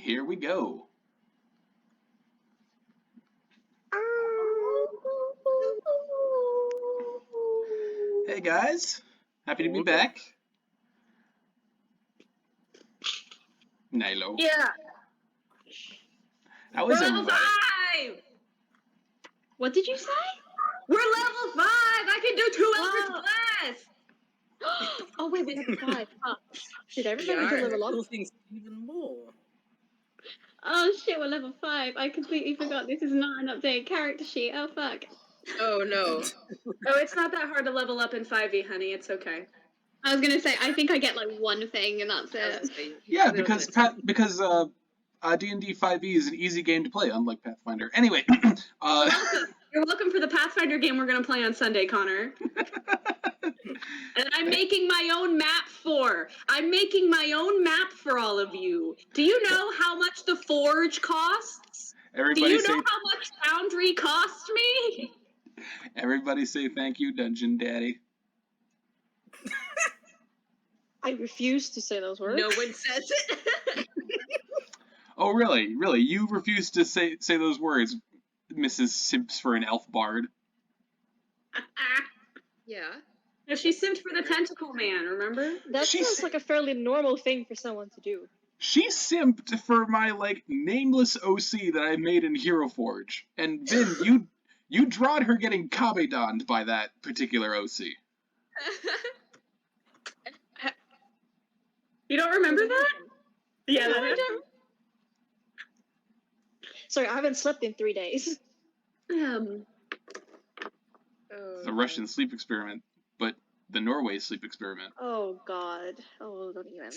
here we go. Hey guys, happy to be back. Nilo. Yeah. How is everybody? Level 5! What did you say? We're level 5! I can do 2 Eldritch Blasts! Oh wait, we're level 5. Oh. Did I remember to level up? Cool things even more. Oh shit, we're level 5. I completely forgot this is not an updated character sheet. Oh fuck. Oh no. Oh, it's not that hard to level up in 5e, honey. It's okay. I was gonna say, I think I get like one thing and that's it. Yeah, because D&D 5e is an easy game to play, unlike Pathfinder. Anyway, You're welcome for the Pathfinder game we're gonna play on Sunday, Connor. And I'm making my own map for. I'm making my own map for all of you. Do you know how much the Forge costs? everybody Do you say know how much Foundry cost me? everybody say thank you, Dungeon Daddy. I refuse to say those words. No one says it. Oh really? Really? You refuse to say those words, Mrs. Simps for an elf bard? Yeah. No, she simped for the tentacle man, remember? That She's- sounds like a fairly normal thing for someone to do. She simped for my, nameless OC that I made in Hero Forge. And Vinn, you drawed her getting kabedoned by that particular OC. You don't remember that? Yeah, No, that I don't. Sorry, I haven't slept in 3 days. The Russian sleep experiment, but the Norway sleep experiment. Oh god. Oh, don't even.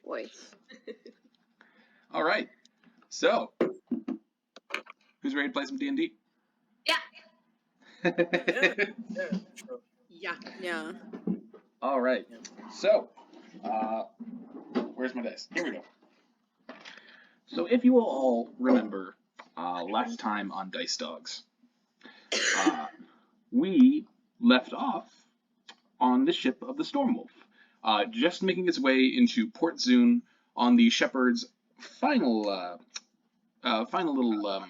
Boy. All right. So, who's ready to play some D&D? Yeah. Yeah. All right. So, where's my dice? Here we go. So, if you will all remember last time on Dice Dogs, we left off on the ship of the Stormwolf, just making its way into Port Zoon on the Shepherd's final little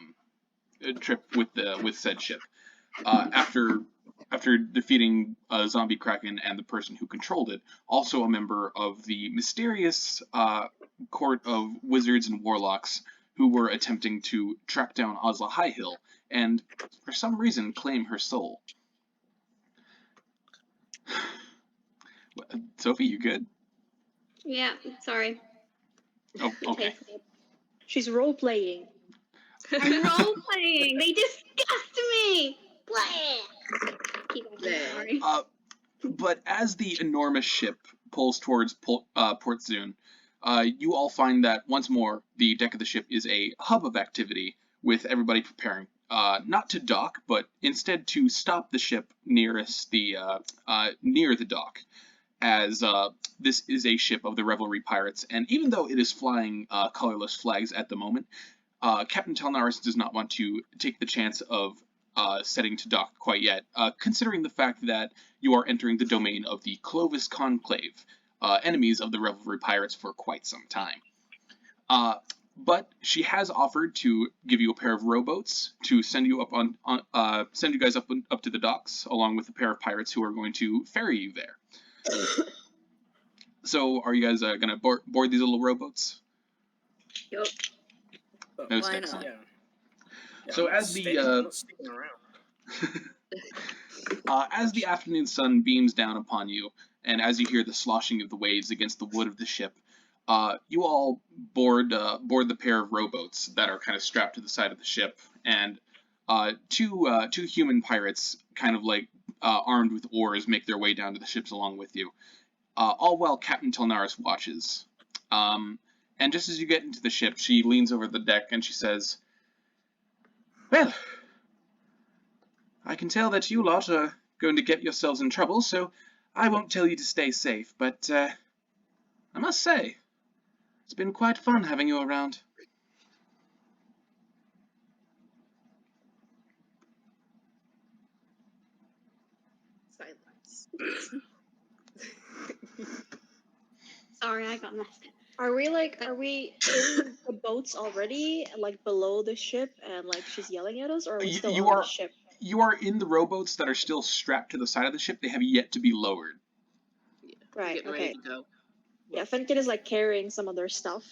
trip with said ship. After defeating a zombie kraken and the person who controlled it, also a member of the mysterious court of wizards and warlocks who were attempting to track down Ozla Highhill and, for some reason, claim her soul. Sophie, you good? Yeah, sorry. Oh, okay. She's role-playing. I'm role-playing! They disgust me! Blah! Keep going, sorry. But as the enormous ship pulls towards Port Zoon, you all find that, once more, the deck of the ship is a hub of activity, with everybody preparing not to dock, but instead to stop the ship nearest near the dock, as this is a ship of the Revelry Pirates, and even though it is flying colorless flags at the moment, Captain Telnaris does not want to take the chance of setting to dock quite yet, considering the fact that you are entering the domain of the Clovis Conclave, enemies of the Revelry Pirates for quite some time. But she has offered to give you a pair of rowboats to send you up send you guys up to the docks, along with a pair of pirates who are going to ferry you there. So, are you guys gonna board these little rowboats? Yup. Most Why excellent. not? Yeah, So I'm as the sticking around. as the afternoon sun beams down upon you, and as you hear the sloshing of the waves against the wood of the ship, you all board the pair of rowboats that are kind of strapped to the side of the ship, and two human pirates, kind of armed with oars, make their way down to the ships along with you. All while Captain Telnaris watches. And just as you get into the ship, she leans over the deck and she says, "Well, I can tell that you lot are going to get yourselves in trouble, so I won't tell you to stay safe, but I must say, it's been quite fun having you around." Silence. Sorry, I got messed. Are we in the boats already, like below the ship, and like she's yelling at us, or are we still You on are the ship? you are in the rowboats that are still strapped to the side of the ship. They have yet to be lowered. Right. Getting Okay. ready to go. Yeah, Fenkin is like carrying some of their stuff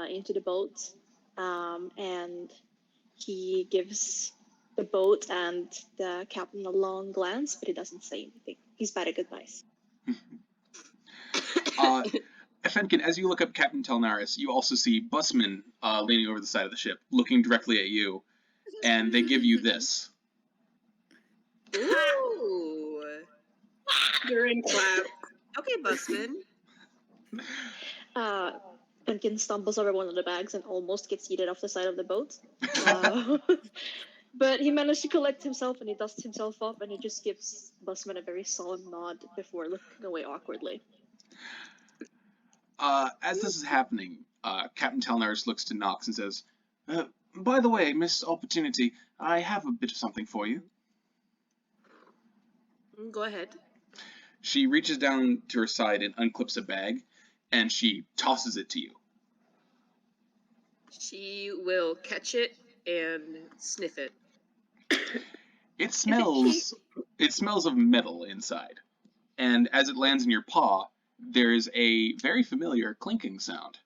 into the boat, and he gives the boat and the captain a long glance, but he doesn't say anything. He's bad at goodbyes. Fenkin, as you look up Captain Telnaris, you also see busmen leaning over the side of the ship, looking directly at you, and they give you this. Ooh. Dhuur'in clap. Okay, busman. Fenkin stumbles over one of the bags and almost gets yeeted off the side of the boat. But he managed to collect himself, and he dusts himself up, and he just gives Busman a very solemn nod before looking away awkwardly. As this is happening, Captain Telnaris looks to Nox and says, by the way, Miss Opportunity, I have a bit of something for you. Go ahead. She reaches down to her side and unclips a bag, and she tosses it to you. She will catch it and sniff it. It smells of metal inside, and as it lands in your paw, there's a very familiar clinking sound.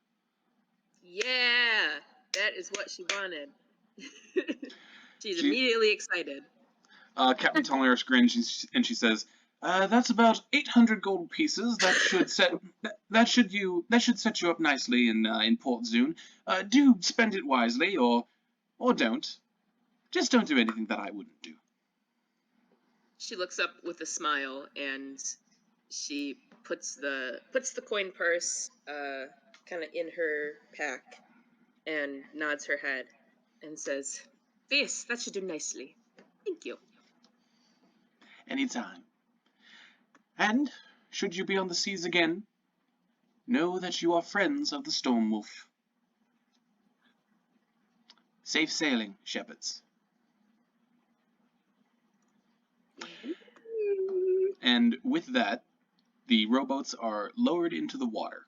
Yeah, that is what she wanted. She's immediately excited. Captain Telnaris grins and she says, "That's about 800 gold pieces. That should set you up nicely in Port Zoon. Do spend it wisely, or don't. Just don't do anything that I wouldn't do." She looks up with a smile and she puts the coin purse kind of in her pack and nods her head and says, "Yes, that should do nicely. Thank you." Anytime. And should you be on the seas again, know that you are friends of the Stormwolf. Safe sailing, shepherds. And with that, the rowboats are lowered into the water.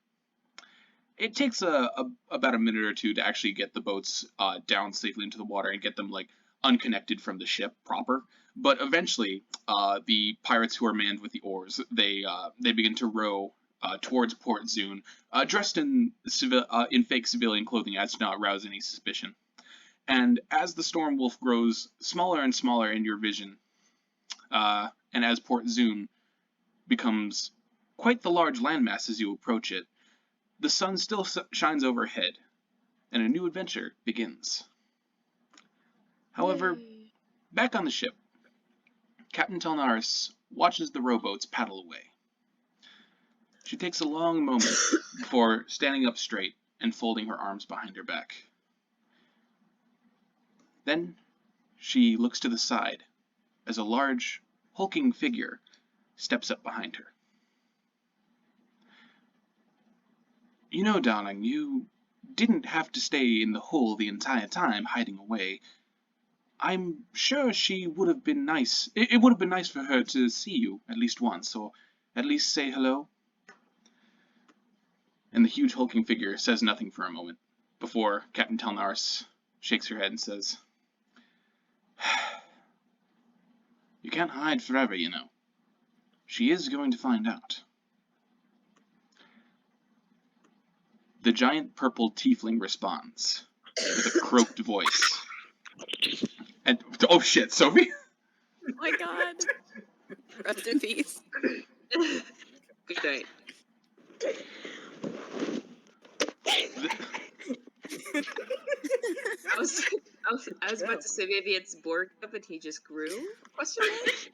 It takes about a minute or two to actually get the boats down safely into the water and get them like unconnected from the ship proper. But eventually, the pirates who are manned with the oars, they begin to row towards Port Zoon, dressed in fake civilian clothing as to not arouse any suspicion. And as the Stormwolf grows smaller and smaller in your vision, and as Port Zoon becomes quite the large landmass as you approach it, the sun still shines overhead, and a new adventure begins. However, back on the ship, Captain Telnaris watches the rowboats paddle away. She takes a long moment before standing up straight and folding her arms behind her back. Then she looks to the side as a large, hulking figure steps up behind her. "You know, darling, you didn't have to stay in the hull the entire time hiding away. I'm sure she would have been nice. It would have been nice for her to see you at least once, or at least say hello." And the huge hulking figure says nothing for a moment, before Captain Telnaris shakes her head and says, "You can't hide forever, you know. She is going to find out." The giant purple tiefling responds with a croaked voice. And oh shit, Sophie? Oh my god. Rest in peace. Good night. I was about to say maybe it's Borg up and he just grew? Question mark?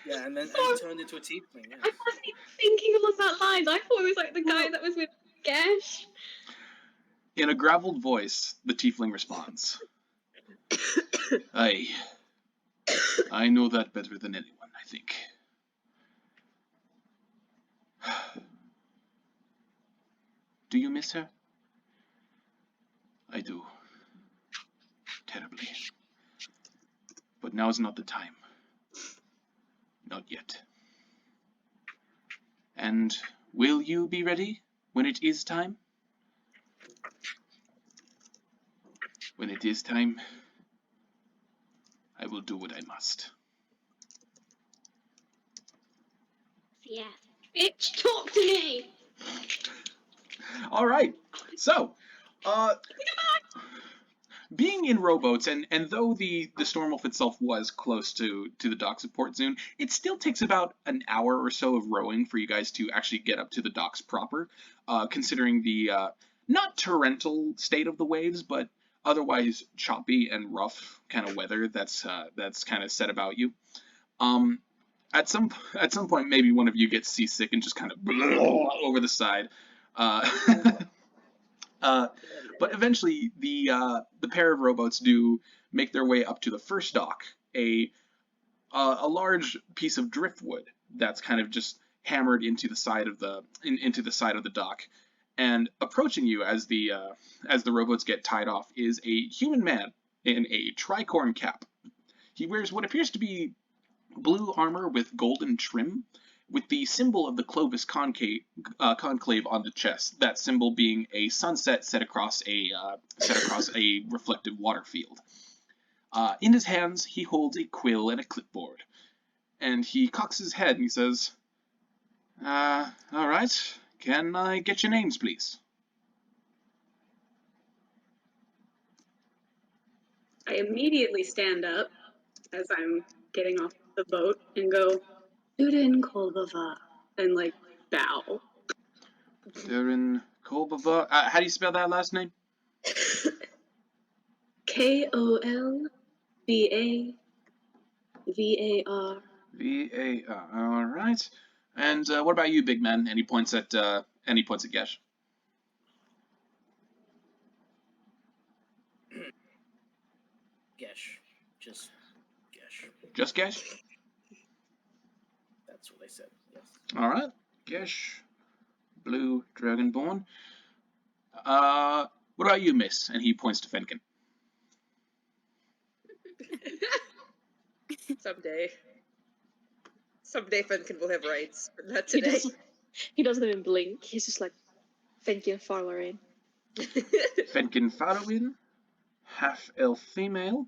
Yeah, and then turned into a tiefling. Yeah. I wasn't even thinking along that lines. I thought it was like the guy that was with Gesh. In a graveled voice, the tiefling responds. I know that better than anyone, I think. Do you miss her? I do. Terribly. But now is not the time. Not yet. And will you be ready when it is time? When it is time, I will do what I must. Yeah. Bitch, talk to me! All right. So, being in rowboats, and though the Stormwolf itself was close to the docks of Port Zoon, it still takes about an hour or so of rowing for you guys to actually get up to the docks proper, considering the not torrential state of the waves, but otherwise choppy and rough kind of weather that's kind of set about you. At some point, maybe one of you gets seasick and just kind of over the side. But eventually, the pair of rowboats do make their way up to the first dock, a large piece of driftwood that's kind of just hammered into the side of the dock. And approaching you as the rowboats get tied off is a human man in a tricorn cap. He wears what appears to be blue armor with golden trim, with the symbol of the Clovis conclave on the chest. That symbol being a sunset set across a reflective water field. In his hands, he holds a quill and a clipboard, and he cocks his head and he says, "All right. Can I get your names, please?" I immediately stand up as I'm getting off the boat and go, Dhuur'in Kolbavar, and like bow. Dhuur'in Kolbavar. How do you spell that last name? Kolbavar. V-A-R. All right. And what about you, big man? And he points at Gesh. Gesh. Just Gesh. Just Gesh? That's what I said, yes. All right. Gesh, blue Dragonborn. What about you, miss? And he points to Fenkin. Someday Fenkin will have rights, but not today. He doesn't even blink. He's just like, Fenkin Farwarin. Fenkin Farwarin, half-elf female.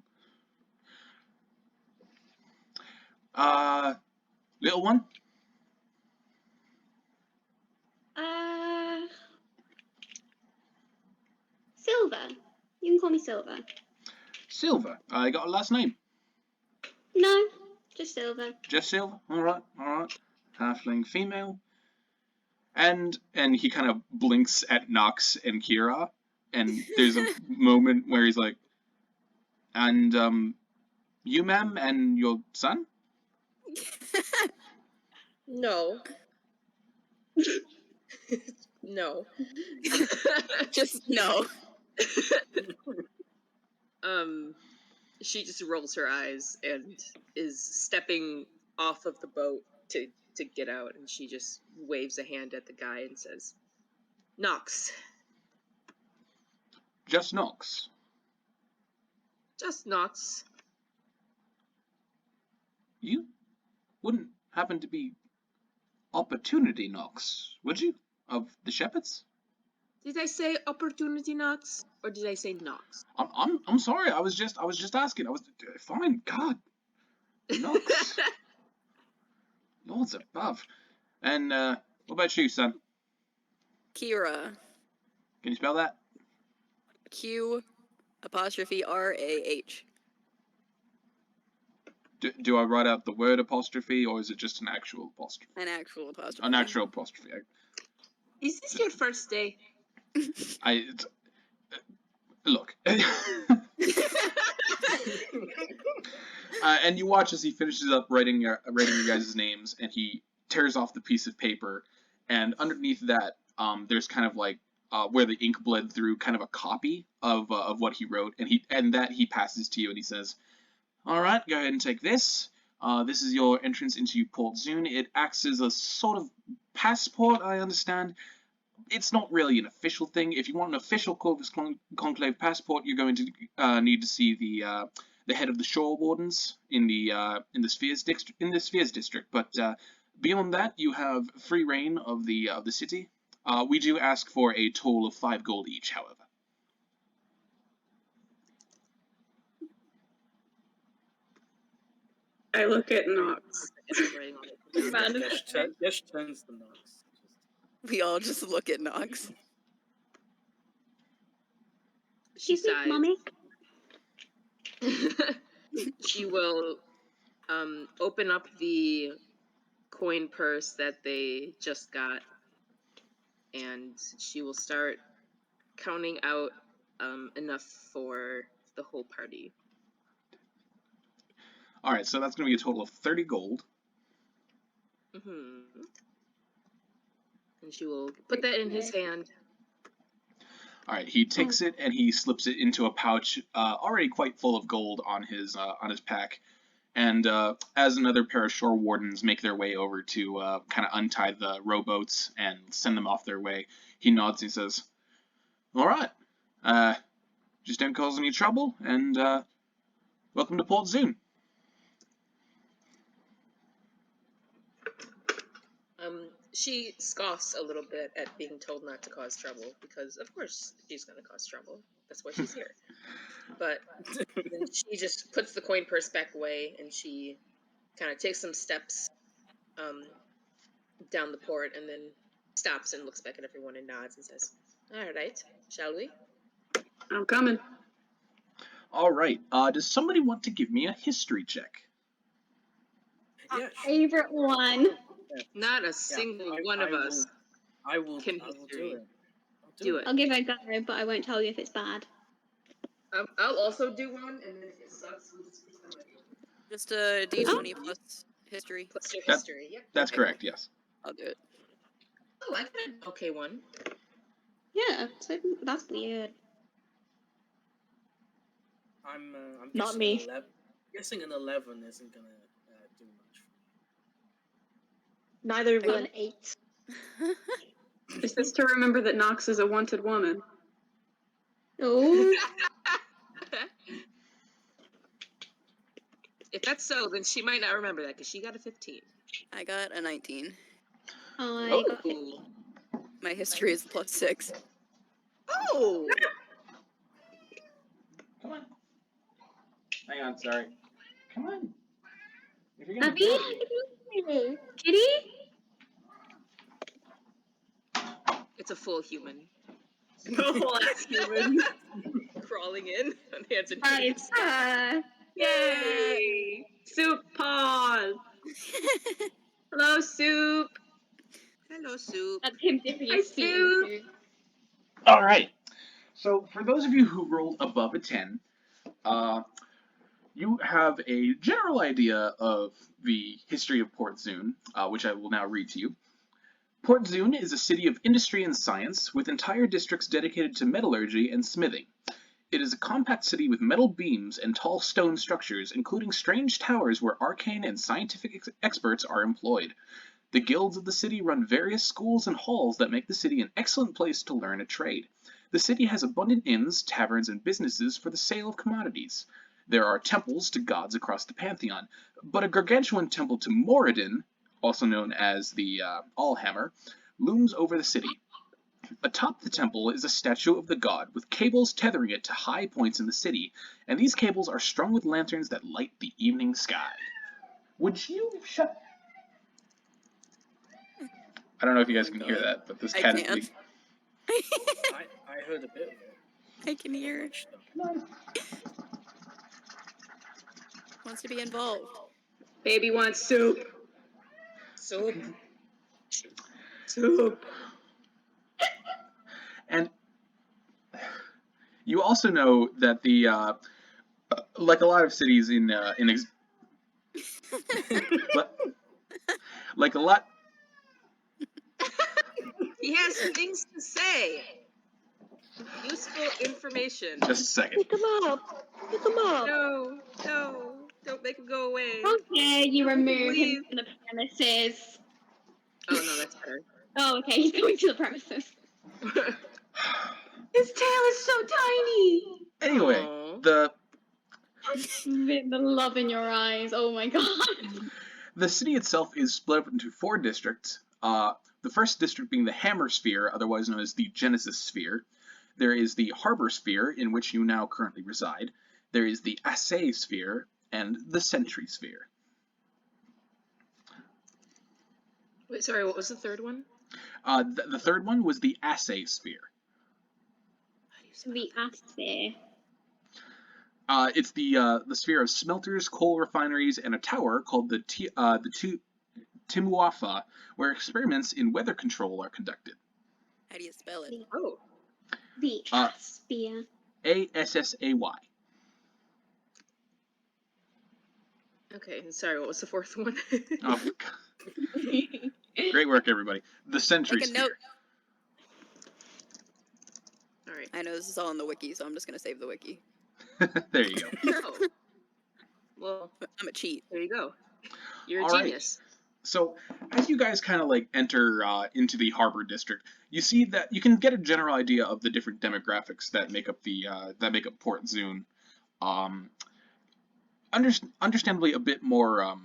Little one? Silver. You can call me Silver. Silver. I got a last name. No, just Silver. Just Silver? Alright. Halfling female. And he kind of blinks at Nox and Kira, and there's a moment where he's like, "And, you, ma'am, and your son?" No. No. Just no. She just rolls her eyes and is stepping off of the boat to get out, and she just waves a hand at the guy and says, "Nox." Just Nox. Just Nox. You wouldn't happen to be Opportunity Nox, would you? Of the Shepherds? Did I say Opportunity Nox, or did I say Nox? I'm sorry. I was just asking. I was fine. God, Nox. Lords above. And what about you, son? Kira. Can you spell that? Q''RAH. Do I write out the word apostrophe, or is it just an actual apostrophe? An actual apostrophe. An actual apostrophe. Is this your first day? Look. And you watch as he finishes up writing your guys' names, and he tears off the piece of paper, and underneath that, there's kind of like where the ink bled through, kind of a copy of what he wrote, and he passes to you, and he says, "All right, go ahead and take this. This is your entrance into Port Zoon. It acts as a sort of passport, I understand. It's not really an official thing. If you want an official Clovis Conclave passport, you're going to need to see the head of the Shore Wardens in the Spheres district. But beyond that, you have free reign of the city. We do ask for a toll of 5 gold each, however." I look at Nox. Writing all this down. Man, Gesh turns the Nox. We all just look at Nox. She Excuse me, sighs. mommy. She will open up the coin purse that they just got, and she will start counting out enough for the whole party. All right, so that's going to be a total of 30 gold. Hmm. And she will put that in his hand. All right, he takes it and he slips it into a pouch already quite full of gold on his pack. And as another pair of shore wardens make their way over to kind of untie the rowboats and send them off their way, he nods and he says, "All right, just don't cause any trouble, and welcome to Port Zoon." She scoffs a little bit at being told not to cause trouble, because of course she's going to cause trouble. That's why she's here. But then she just puts the coin purse back away, and she kind of takes some steps down the port, and then stops and looks back at everyone and nods and says, "All right, shall we?" I'm coming. All right, does somebody want to give me a history check? Yeah, Favorite one. Not a single one of us. I will can do history. it. I'll Do it. I'll give it a go, but I won't tell you if it's bad. I'll also do one, and then if it sucks, we'll just pretend like it. Just a D20 plus history. Plus your That- history. Yep. That's Okay. correct, yes. I'll do it. Oh, I got an okay one. Yeah, so that's weird. I'm Not guessing me. Guessing an 11 isn't gonna do much. Neither will an 8. Is this to remember that Nox is a wanted woman? Oh, If that's so, then she might not remember that because she got a 15. I got a 19. I got Ooh. My history is plus 6. Oh! Come on. Hang on, sorry. Come on. If you're Abby? Kitty? It's a full human. No, that's human. Crawling in on hands and Nice. feet. Yay! Soup paws. Hello, Soup. Hello, Soup. That's him dipping Hi, his feet Sue. into. All right. So for those of you who rolled above a 10, you have a general idea of the history of Port Zoon, which I will now read to you. Port Zoon is a city of industry and science, with entire districts dedicated to metallurgy and smithing. It is a compact city with metal beams and tall stone structures, including strange towers where arcane and scientific experts are employed. The guilds of the city run various schools and halls that make the city an excellent place to learn a trade. The city has abundant inns, taverns, and businesses for the sale of commodities. There are temples to gods across the pantheon, but a gargantuan temple to Moradin, also known as the Allhammer, looms over the city. Atop the temple is a statue of the god, with cables tethering it to high points in the city, and these cables are strung with lanterns that light the evening sky. Would you shut... I don't know if you guys can hear that, but this I cat can. is... I heard a bit of it. I can hear. Wants to be involved. Baby wants soup. Soup. Soup. And you also know that the like a lot of cities like a lot. He has things to say. Useful information. Just a second. Pick 'em up. Pick 'em up. No, don't make him go away. Okay, you remove him Leave. from the premises. Oh no, that's better. Oh, okay, he's going to the premises. His tail is so tiny. Anyway, Aw. The love in your eyes. Oh my god. the city itself is split up into 4 districts. The first district being the Hammer Sphere, otherwise known as the Genesis Sphere. There is the Harbor Sphere, in which you now currently reside. There is the Assay Sphere, and the Sentry Sphere. Wait, sorry, what was the third one? The third one was the assay sphere. How do you spell The atmosphere. It's the sphere of smelters, coal refineries, and a tower called the Timuafa, where experiments in weather control are conducted. How do you spell it? Oh, The atmosphere. ASSAY. okay. Sorry, what was the fourth one? Oh, great work, everybody. The Sentry Take a Sphere. note. All right. I know this is all on the wiki, so I'm just gonna save the wiki. There you go. Oh. Well, I'm a cheat. there you go. You're a All right. genius. So, as you guys kind of like enter into the harbor district, you see that you can get a general idea of the different demographics that make up Port Zoon. Understandably, a bit more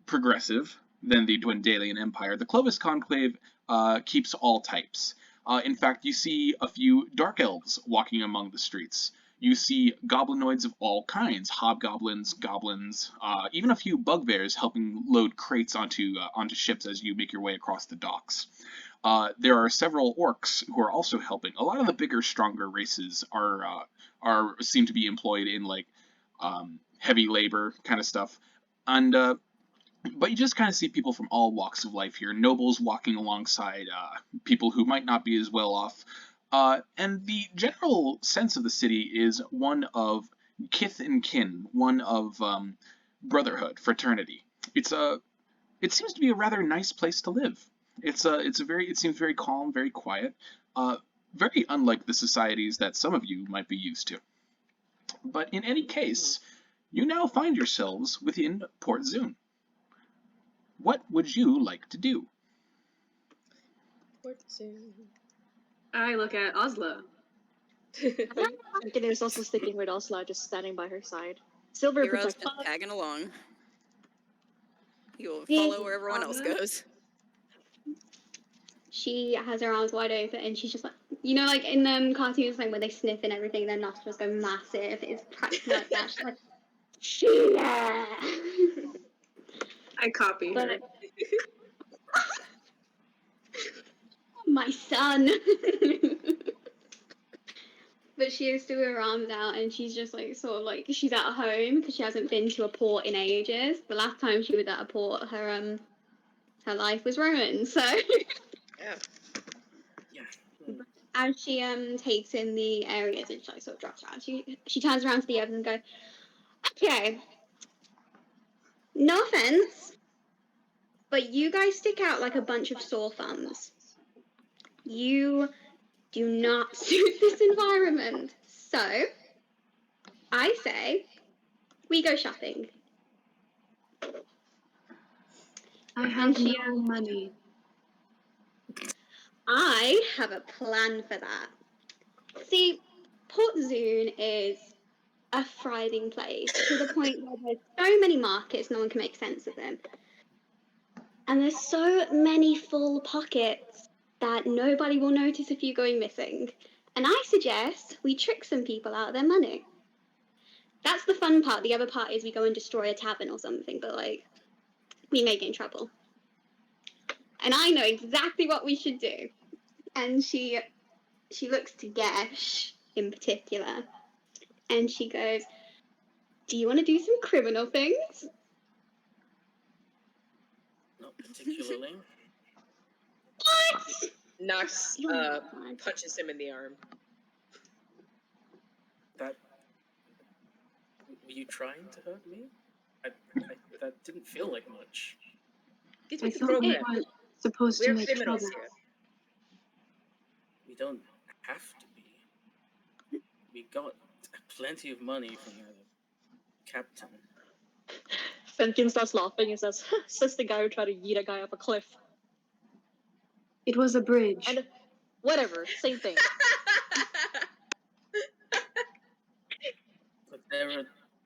progressive than the Dwendalian Empire. The Clovis Conclave keeps all types. In fact, you see a few dark elves walking among the streets. You see goblinoids of all kinds, hobgoblins, goblins, even a few bugbears helping load crates onto ships as you make your way across the docks. There are several orcs who are also helping. A lot of the bigger, stronger races seem to be employed in like heavy labor kind of stuff, and but you just kind of see people from all walks of life here. Nobles walking alongside people who might not be as well off. And the general sense of the city is one of kith and kin, one of brotherhood, fraternity. It seems to be a rather nice place to live. It seems very calm, very quiet, very unlike the societies that some of you might be used to. But in any case, you now find yourselves within Port Zoon. What would you like to do? Port Zoon. I look at Ozla. Fenkin is also sticking with Ozla, just standing by her side. Silver Hero's protect. just tagging along. He will Yeah. follow where everyone else goes. She has her arms wide open and she's just like, you know, like in them cartoons, like where they sniff and everything, their nostrils go massive. It's practically like that. She's like, Sheila! I copy her. My son! But she has still her arms out and she's just like, sort of like, she's at home because she hasn't been to a port in ages. The last time she was at a port, her life was ruined, so. Yeah. As she takes in the areas and she like, sort of drops around, she turns around to the others and goes, okay, no offense, but you guys stick out like a bunch of sore thumbs. You do not suit this environment. So, I say, we go shopping. I have no money. I have a plan for that. See, Port Zoon is a thriving place to the point where there's so many markets, no one can make sense of them. And there's so many full pockets that nobody will notice if you're going missing. And I suggest we trick some people out of their money. That's the fun part. The other part is we go and destroy a tavern or something, but like, we may get in trouble. And I know exactly what we should do. And she looks to Gesh in particular, and she goes, do you want to do some criminal things? Not particularly. What? Nox You're not fine. punches him in the arm. That. Were you trying to hurt me? That didn't feel like much. Get I with the thought we program. weren't supposed to We're make criminals trouble. here. We don't have to be. We got plenty of money from the captain. Fenkin starts laughing and says, says the guy who tried to yeet a guy off a cliff. It was a bridge. And whatever, same thing. But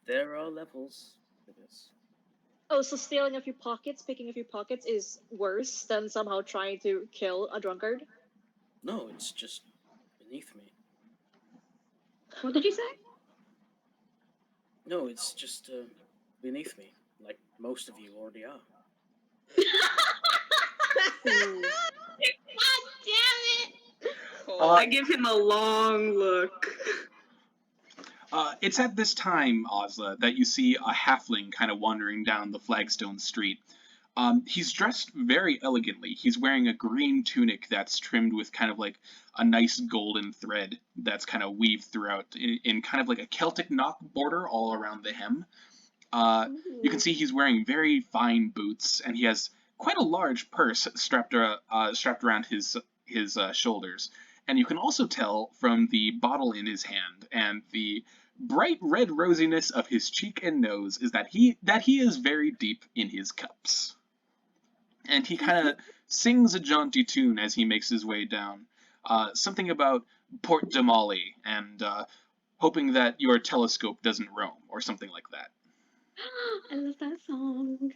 there are levels to this. Oh, so stealing a few pockets, picking a few pockets is worse than somehow trying to kill a drunkard? No, it's just beneath me. What did you say? No, it's just beneath me, like most of you already are. God damn it! I give him a long look. It's at this time, Ozla, that you see a halfling kind of wandering down the flagstone street. He's dressed very elegantly. He's wearing a green tunic that's trimmed with kind of like a nice golden thread that's kind of weaved throughout in kind of like a Celtic knock border all around the hem. You can see he's wearing very fine boots, and he has quite a large purse strapped around his shoulders. And you can also tell from the bottle in his hand and the bright red rosiness of his cheek and nose is that he is very deep in his cups. And he kind of sings a jaunty tune as he makes his way down. Something about Port Zoon and hoping that your telescope doesn't roam, or something like that. I love that song.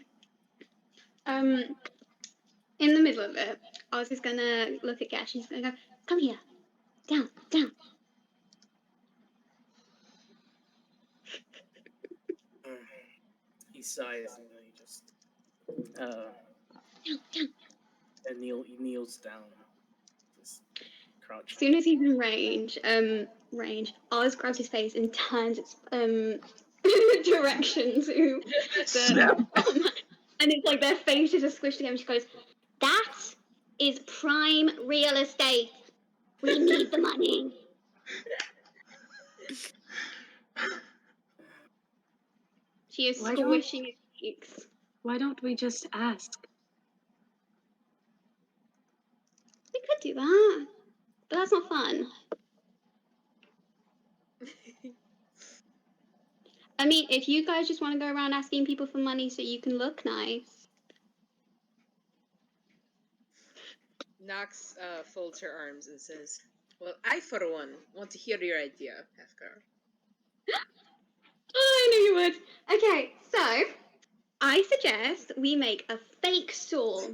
In the middle of it, I was just gonna look at Gesh and he's gonna go, come here. Down, down. He sighs and then he just Down, down. and he kneels down, just crouching. As soon as he's in range, Oz grabs his face and turns its direction to Snap. and it's like their faces are squished together and she goes, that is prime real estate. We need the money. She is Why squishing his cheeks. Why don't we just ask? We could do that, but that's not fun. I mean, if you guys just want to go around asking people for money so you can look nice. Nox folds her arms and says, well, I, for one, want to hear your idea, Halfgar. Oh, I knew you would. Okay, so I suggest we make a fake stall.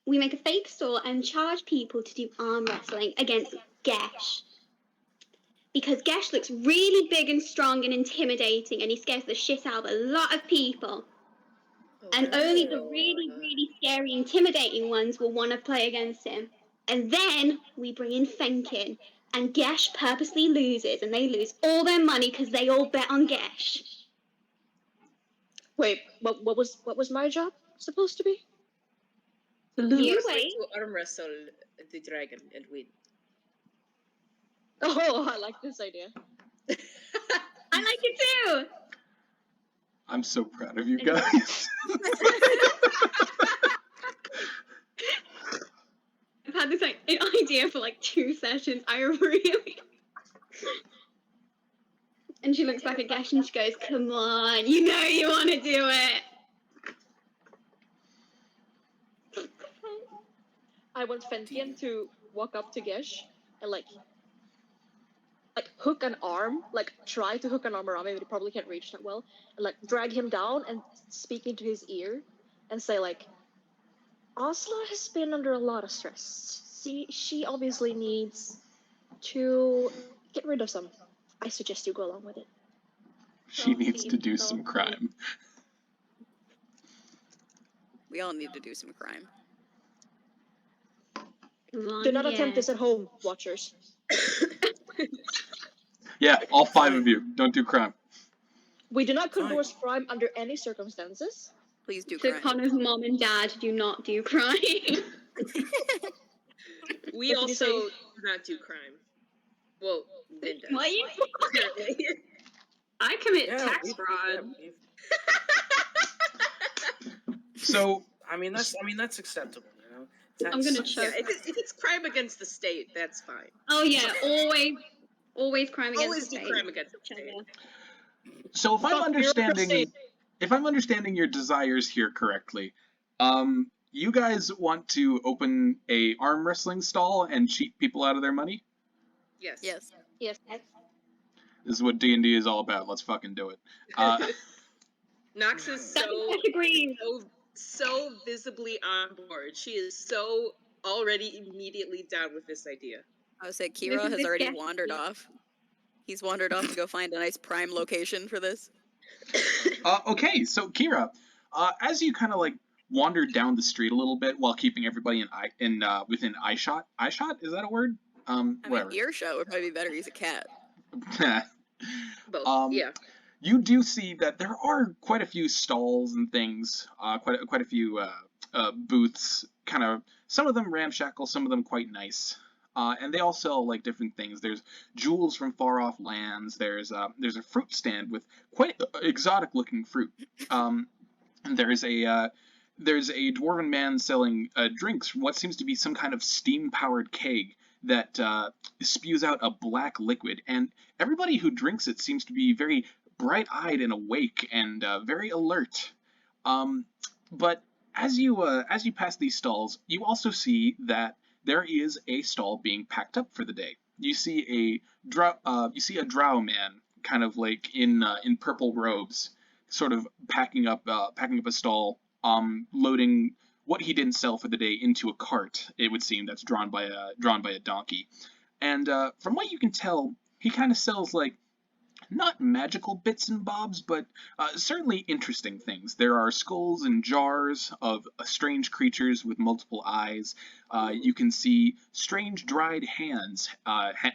We make a fake stall and charge people to do arm wrestling against Gesh. Because Gesh looks really big and strong and intimidating, and he scares the shit out of a lot of people. And only the really, really scary, intimidating ones will want to play against him. And then we bring in Fenkin, and Gesh purposely loses, and they lose all their money because they all bet on Gesh. Wait, what was my job supposed to be? To You lose. wait. To arm wrestle the dragon and win. Oh, I like this idea. I like it too. I'm so proud of you guys. I've had this idea for like 2 sessions. I really. And she looks back at Gesh and she goes, "Come on, you know you want to do it." I want Fenkin to walk up to Gesh and like hook an arm, like try to hook an arm around him, but he probably can't reach that well, and like drag him down and speak into his ear and say like, Ozla has been under a lot of stress. She obviously needs to get rid of some. I suggest you go along with it. She needs to do some crime. We all need to do some crime. Come on, Do not yeah. attempt this at home, watchers. Yeah, all 5 of you, don't do crime. We do not condone crime under any circumstances. Please do So crime. Connor's mom and dad do not do crime. We What did you also say? do not do crime. Well, Vinn does. What you? Apparently. I commit Yeah, tax fraud. So, I mean that's acceptable, you know. I'm gonna Tax- choke. Yeah, if it's crime against the state, that's fine. Oh yeah, always crime against Always the do state. crime against the Each state. other. so if I'm Fuck understanding, bureaucracy. your desires here correctly, you guys want to open a arm wrestling stall and cheat people out of their money? Yes. Yes. Yes. This is what D&D is all about. Let's fucking do it. Nox is so visibly on board. She is so already immediately down with this idea. I would say This Kira is has already disgusting. wandered off. He's wandered off to go find a nice prime location for this. Okay, so Kira, as you kind of like wander down the street a little bit while keeping everybody within eye shot. Eye shot, is that a word? I mean, Whatever. earshot would probably be better. He's a cat. Both. Yeah. You do see that there are quite a few stalls and things, quite a few booths. Kind of some of them ramshackle, some of them quite nice. And they all sell like different things. There's jewels from far off lands. There's a fruit stand with quite exotic looking fruit. And there's a dwarven man selling drinks from what seems to be some kind of steam powered keg that spews out a black liquid. And everybody who drinks it seems to be very bright eyed and awake and very alert. But as you pass these stalls, you also see that there is a stall being packed up for the day. You see a drow man, kind of like in purple robes, sort of packing up a stall, loading what he didn't sell for the day into a cart. It would seem that's drawn by a donkey. And from what you can tell, he kind of sells like not magical bits and bobs, but certainly interesting things. There are skulls and jars of strange creatures with multiple eyes. You can see strange dried hands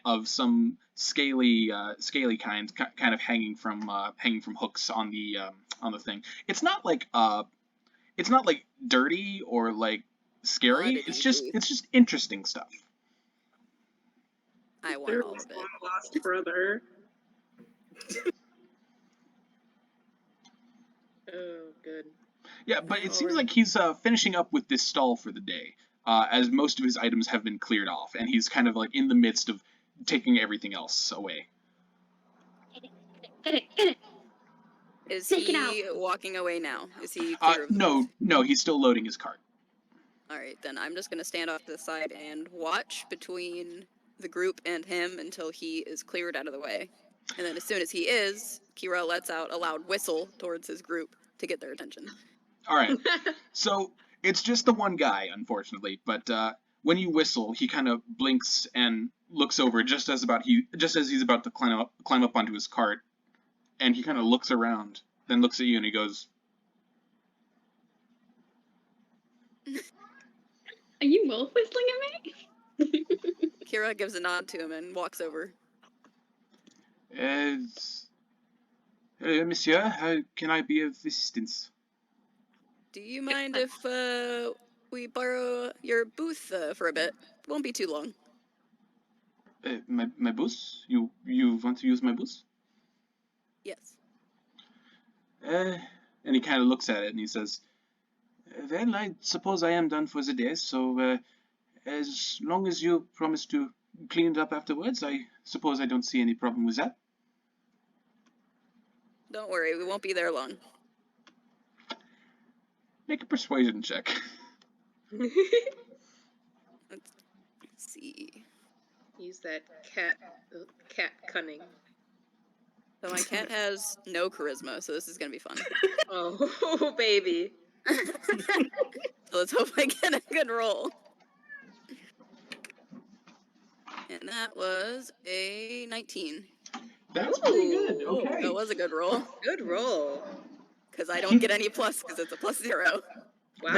of some scaly kind of hanging from hooks on the thing. It's not like dirty or like scary. It's just interesting stuff. I want There's all of it. my lost brother. Oh, good. Yeah, but it seems like he's finishing up with this stall for the day, as most of his items have been cleared off, and he's kind of like in the midst of taking everything away. Get it. Is Take it he walking away now? Is he clear of the booth? No, he's still loading his cart. Alright, then I'm just gonna stand off to the side and watch between the group and him until he is cleared out of the way. And then as soon as he is, Kira lets out a loud whistle towards his group to get their attention. Alright, so it's just the one guy, unfortunately, but when you whistle, he kind of blinks and looks over just as he's about to climb up onto his cart, and he kind of looks around, then looks at you and he goes, Are you wolf whistling at me? Kira gives a nod to him and walks over. Monsieur, how can I be of assistance? Do you mind if we borrow your booth for a bit? It won't be too long. My booth? You want to use my booth? Yes. And he kind of looks at it and he says, well, I suppose I am done for the day, so as long as you promise to clean it up afterwards, I suppose I don't see any problem with that. Don't worry, we won't be there long. Make a persuasion check. Let's see. Use that cat cunning. So my cat has no charisma, so this is gonna be fun. Oh, baby. So let's hope I get a good roll. And that was a 19. That's pretty good. Ooh, Okay. That was a good roll. Good roll. Because I don't get any plus, because it's a +0. Wow.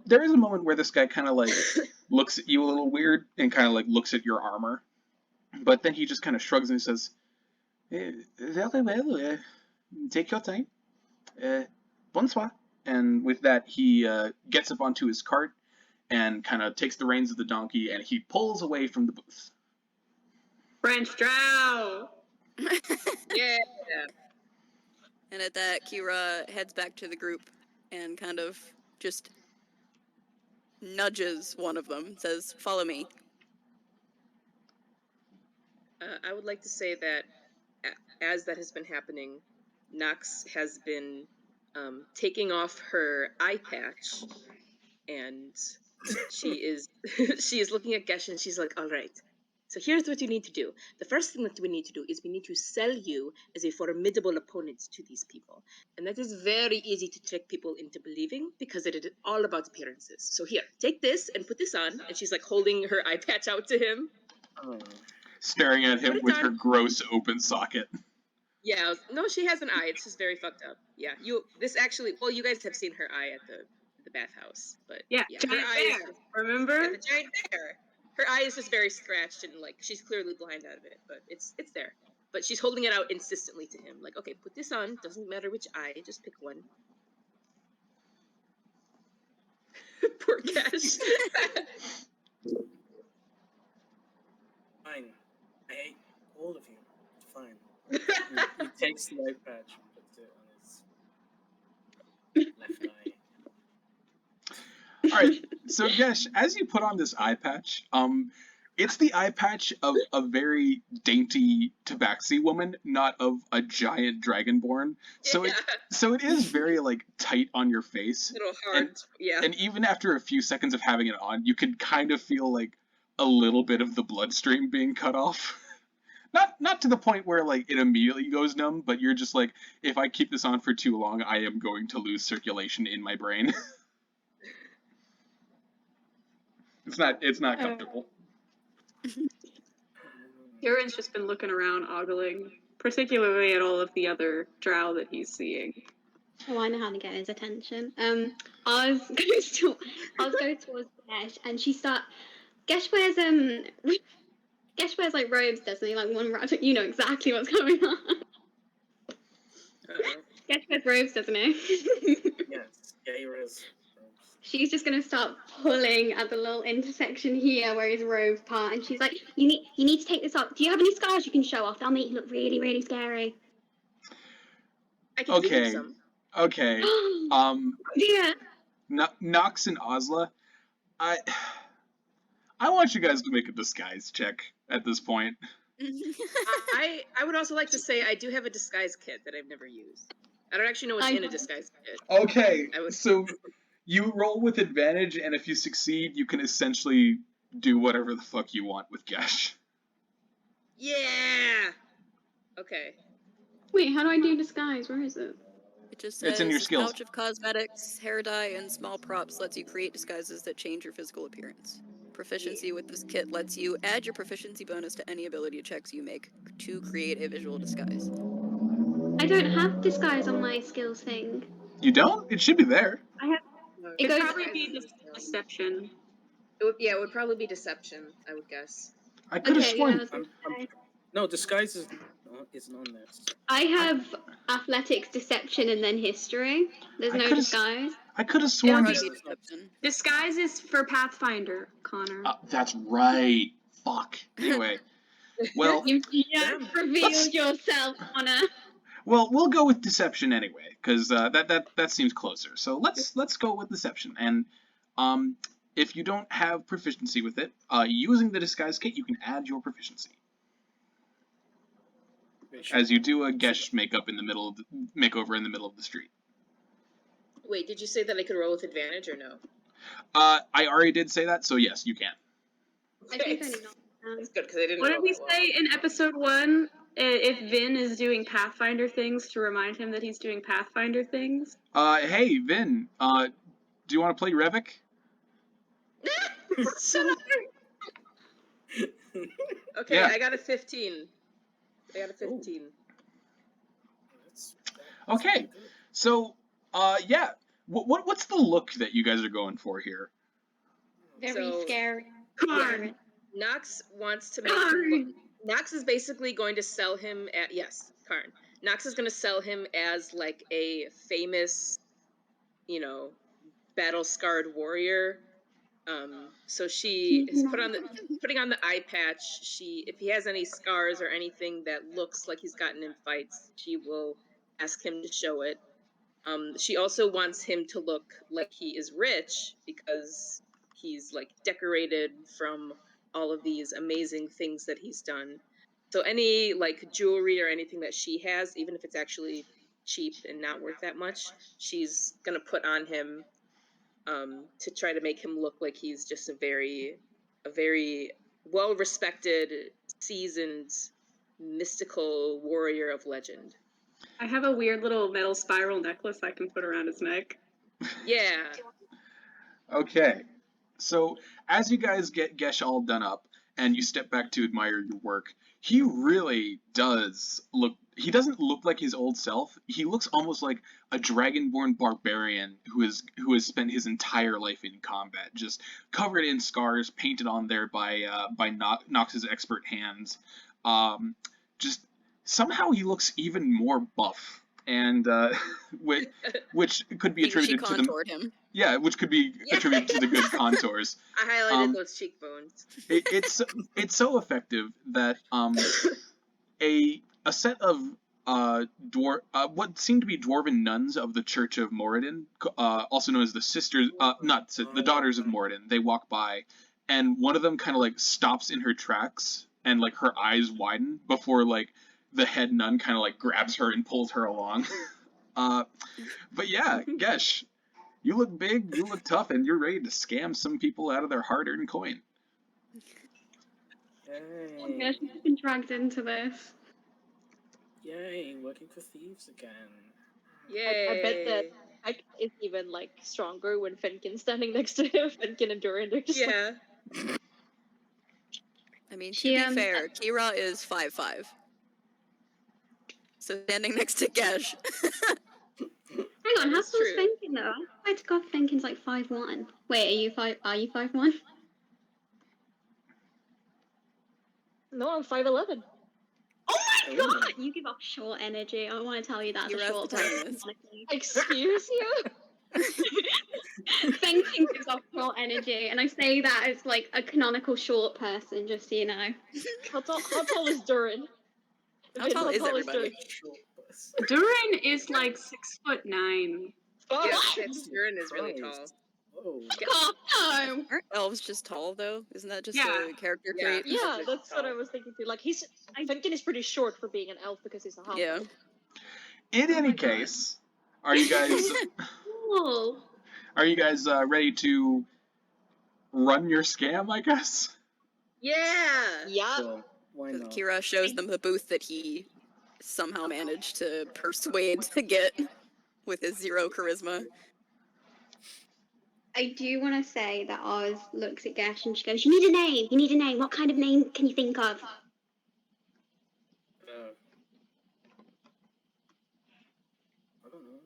There is a moment where this guy kind of like looks at you a little weird and kind of like looks at your armor, but then he just kind of shrugs and says, very well, take your time. Bonsoir. And with that, he gets up onto his cart and kind of takes the reins of the donkey and he pulls away from the booth. French Drow! Yeah. And at that, Kira heads back to the group and kind of just nudges one of them, says, follow me. I would like to say that as that has been happening, Nox has been taking off her eye patch, and she is looking at Gesh and she's like, all right, so here's what you need to do. The first thing that we need to do is we need to sell you as a formidable opponent to these people. And that is very easy to trick people into believing because it is all about appearances. So here, take this and put this on. And she's like holding her eye patch out to him. Staring at him with her gross open socket. Yeah, no, she has an eye. It's just very fucked up. Yeah, you guys have seen her eye at the the bathhouse. But Yeah, her giant eye bear. Remember? the giant bear. Her eye is just very scratched and like she's clearly blind out of it, but it's there. But she's holding it out insistently to him, like, okay, put this on. Doesn't matter which eye, just pick one. Poor Gesh. Fine. I hate all of you. It's fine. He takes the eye patch and puts it on his left eye. Alright, so Gesh, as you put on this eye patch, it's the eye patch of a very dainty Tabaxi woman, not of a giant Dragonborn. So Yeah. it is very like tight on your face. A little hard. Yeah. And even after a few seconds of having it on, you can kind of feel like a little bit of the bloodstream being cut off. Not to the point where like it immediately goes numb, but you're just like, if I keep this on for too long, I am going to lose circulation in my brain. It's not comfortable. Dhuur'in's just been looking around, ogling, particularly at all of the other drow that he's seeing. Oh, I know how to get his attention. Oz goes towards Gesh, and Gesh wears like robes, doesn't he? Like one rat. You know exactly what's going on. Gesh wears robes, doesn't he? Yes, yeah, he wears robes. She's just gonna start pulling at the little intersection here where his robes part, and she's like, "You need to take this off. Do you have any scars you can show off? That'll make you look really, really scary." I can give him Okay. some. Okay. Yeah. Nox and Ozla, I want you guys to make a disguise check at this point. I would also like to say I do have a disguise kit that I've never used. I don't actually know what's in a disguise kit. Okay, I would- so you roll with advantage, and if you succeed, you can essentially do whatever the fuck you want with Gesh. Yeah. Okay. Wait, how do I do disguise? Where is it? It just It's says in your this skills. pouch of cosmetics, hair dye, and small props lets you create disguises that change your physical appearance. Proficiency with this kit lets you add your proficiency bonus to any ability checks you make to create a visual disguise. I don't have disguise on my skills thing. You don't? It should be there. I have. No, It It'd goes- probably be deception. it would probably be deception, I would guess. I could have Okay, sworn. yeah, No, disguise isn't on this. I have athletics, deception, and then history. There's I no could've- disguise. I could have sworn. It'll Probably be- deception. Disguise is for Pathfinder, Connor. That's right. Fuck. Anyway, well, You just revealed Let's- yourself, Connor. well, we'll go with deception anyway, because that seems closer. So let's go with deception. And if you don't have proficiency with it, using the disguise kit, you can add your proficiency. As you do a Gesh makeover in the middle of the street. Wait, did you say that I could roll with advantage or no? I already did say that, so yes, you can. I think only not. That's good because I didn't. What did roll we that well. say in episode 1? If Vinn is doing Pathfinder things, to remind him that he's doing Pathfinder things? Hey, Vinn, do you want to play Revik? Okay, Yeah. I got a 15. I got a 15. That's Okay. pretty good. So, yeah. What's the look that you guys are going for here? Very So- scary. Karn! Nox wants to make him look. Nox is basically going to sell him at Karn. Nox is going to sell him as like a famous, battle-scarred warrior. So she is putting on the eye patch. If he has any scars or anything that looks like he's gotten in fights, she will ask him to show it. She also wants him to look like he is rich because he's like decorated from all of these amazing things that he's done. So any like jewelry or anything that she has, even if it's actually cheap and not worth that much, she's gonna put on him to try to make him look like he's just a very well-respected, seasoned, mystical warrior of legend. I have a weird little metal spiral necklace I can put around his neck. Yeah. Okay. So, as you guys get Gesh all done up, and you step back to admire your work, he really does look he doesn't look like his old self. He looks almost like a Dragonborn barbarian who has spent his entire life in combat, just covered in scars painted on there by Nox's expert hands. Just somehow he looks even more buff, and which could be She attributed to the contoured him. yeah, which could be attributed to the good contours. I highlighted those cheekbones. It's so effective that a set of what seem to be dwarven nuns of the Church of Moradin, also known as the sisters, the daughters of Moradin. They walk by, and one of them kind of like stops in her tracks, and like her eyes widen before like the head nun kind of like grabs her and pulls her along. But yeah, Gesh, you look big, you look tough, and you're ready to scam some people out of their hard-earned coin. Oh gosh, I've been dragged into this. Yay, working for thieves again. Yay! I bet that Ike is even like stronger when Fenkin's standing next to him. Fenkin and Dhuur'in are just Yeah. I mean, to She, be fair, Kira is 5'5". So standing next to Gesh. Hang on, how That's tall is true. Fenkin though? I to God, Fenkin's like 5'1". Wait, are you 5'1"? No, I'm 5'11". Oh my God! You give off short energy. I want to tell you that as a Kira's short the person. tiniest. honestly. Excuse you? Fenkin gives off short energy, and I say that as like a canonical short person, just so you know. How tall is Dhuur'in? How tall is everybody? Dhuur'in is like 6'9". Yeah, Fuck! Dhuur'in is really tall. Whoa. Oh, no! Aren't elves just tall though? Isn't that just Yeah. a character Yeah. trait? Yeah, that's what I was thinking too. Like Fenkin is pretty short for being an elf because he's a half. Yeah. In Oh any my God. case, are you guys Cool. ready to run your scam? I guess. Yeah. Yeah. Sure, why not? Kira shows them the booth that he somehow managed to persuade to get with his 0 charisma. I do want to say that Oz looks at Gesh and she goes, "You need a name. You need a name. What kind of name can you think of?" I don't know.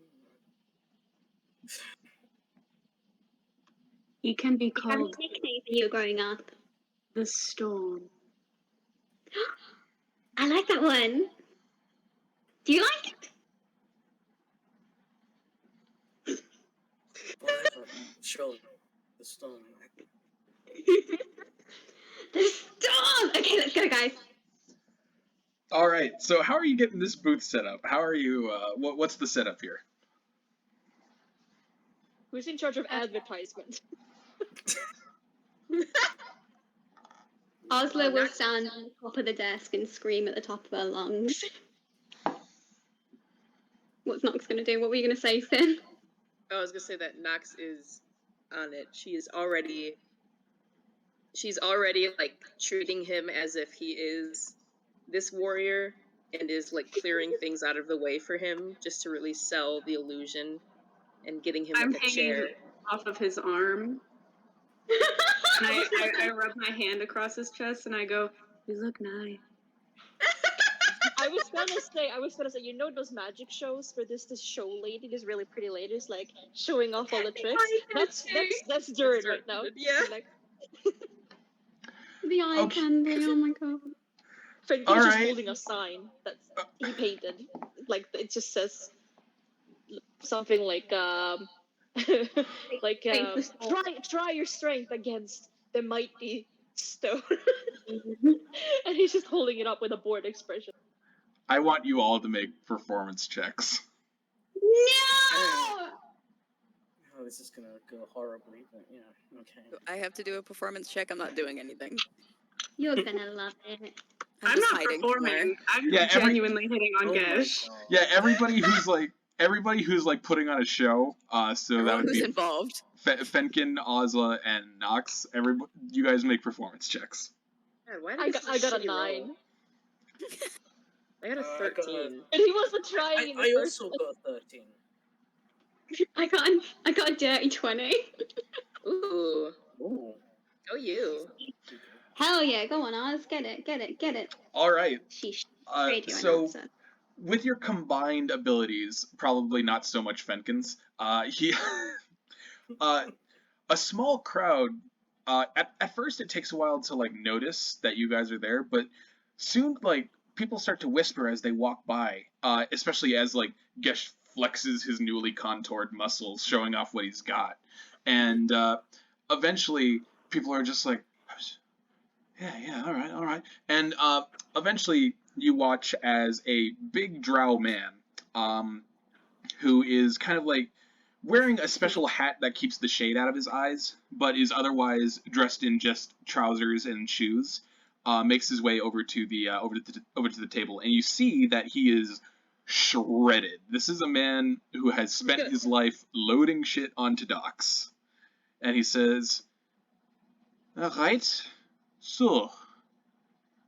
He can be Did you have any called nicknames when you were growing up? the Storm. I like that one. Do you like Whatever. Sure. The storm. it? The Storm! Okay, let's go, guys. All right. So how are you getting this booth set up? How are you? What's the setup here? Who's in charge of advertisement? Ozla will stand on the top of the desk and scream at the top of her lungs. What's Nox going to do? What were you going to say, Finn? I was gonna say that Nox is on it. She's already like treating him as if he is this warrior and is like clearing things out of the way for him just to really sell the illusion and getting him I'm like a hanging chair. off of his arm. And I rub my hand across his chest and I go, "You look nice." I was gonna say, you know those magic shows where this show lady, this really pretty lady, is like showing off all the tricks. That's Dhuur'in right now. Yeah. Like, The eye Okay. candy, oh my God. Fenkin's All just right. holding a sign that he painted. Like it just says something like try your strength against the mighty stone. And he's just holding it up with a bored expression. I want you all to make performance checks. No! Oh, this is gonna go horribly, but yeah, okay. I have to do a performance check. I'm not doing anything. You're gonna love it. I'm just not hiding performing. somewhere. I'm Yeah, genuinely hitting on Oh my Gesh. God. Yeah, everybody who's like putting on a show. So that Everyone would who's be involved. Fenkin, Ozla, and Nox. You guys make performance checks. God, why did I this got a shitty 9. roll? I got a I got 13. And he wasn't trying in the I first also got 13. I got a dirty 20. Ooh. Ooh. Go you. Hell yeah, go on, Oz. Get it. All right. Sheesh. Uh, Radio so announcer. with your combined abilities, probably not so much Fenkin's, he, a small crowd, at first it takes a while to, like, notice that you guys are there, but soon, like, people start to whisper as they walk by, especially as, like, Gesh flexes his newly contoured muscles, showing off what he's got. And, eventually, people are just like, yeah, all right. And, eventually, you watch as a big drow man, who is kind of like wearing a special hat that keeps the shade out of his eyes, but is otherwise dressed in just trousers and shoes, makes his way over to the over to the table, and you see that he is shredded. This is a man who has spent his life loading shit onto docks, and he says, "All right, so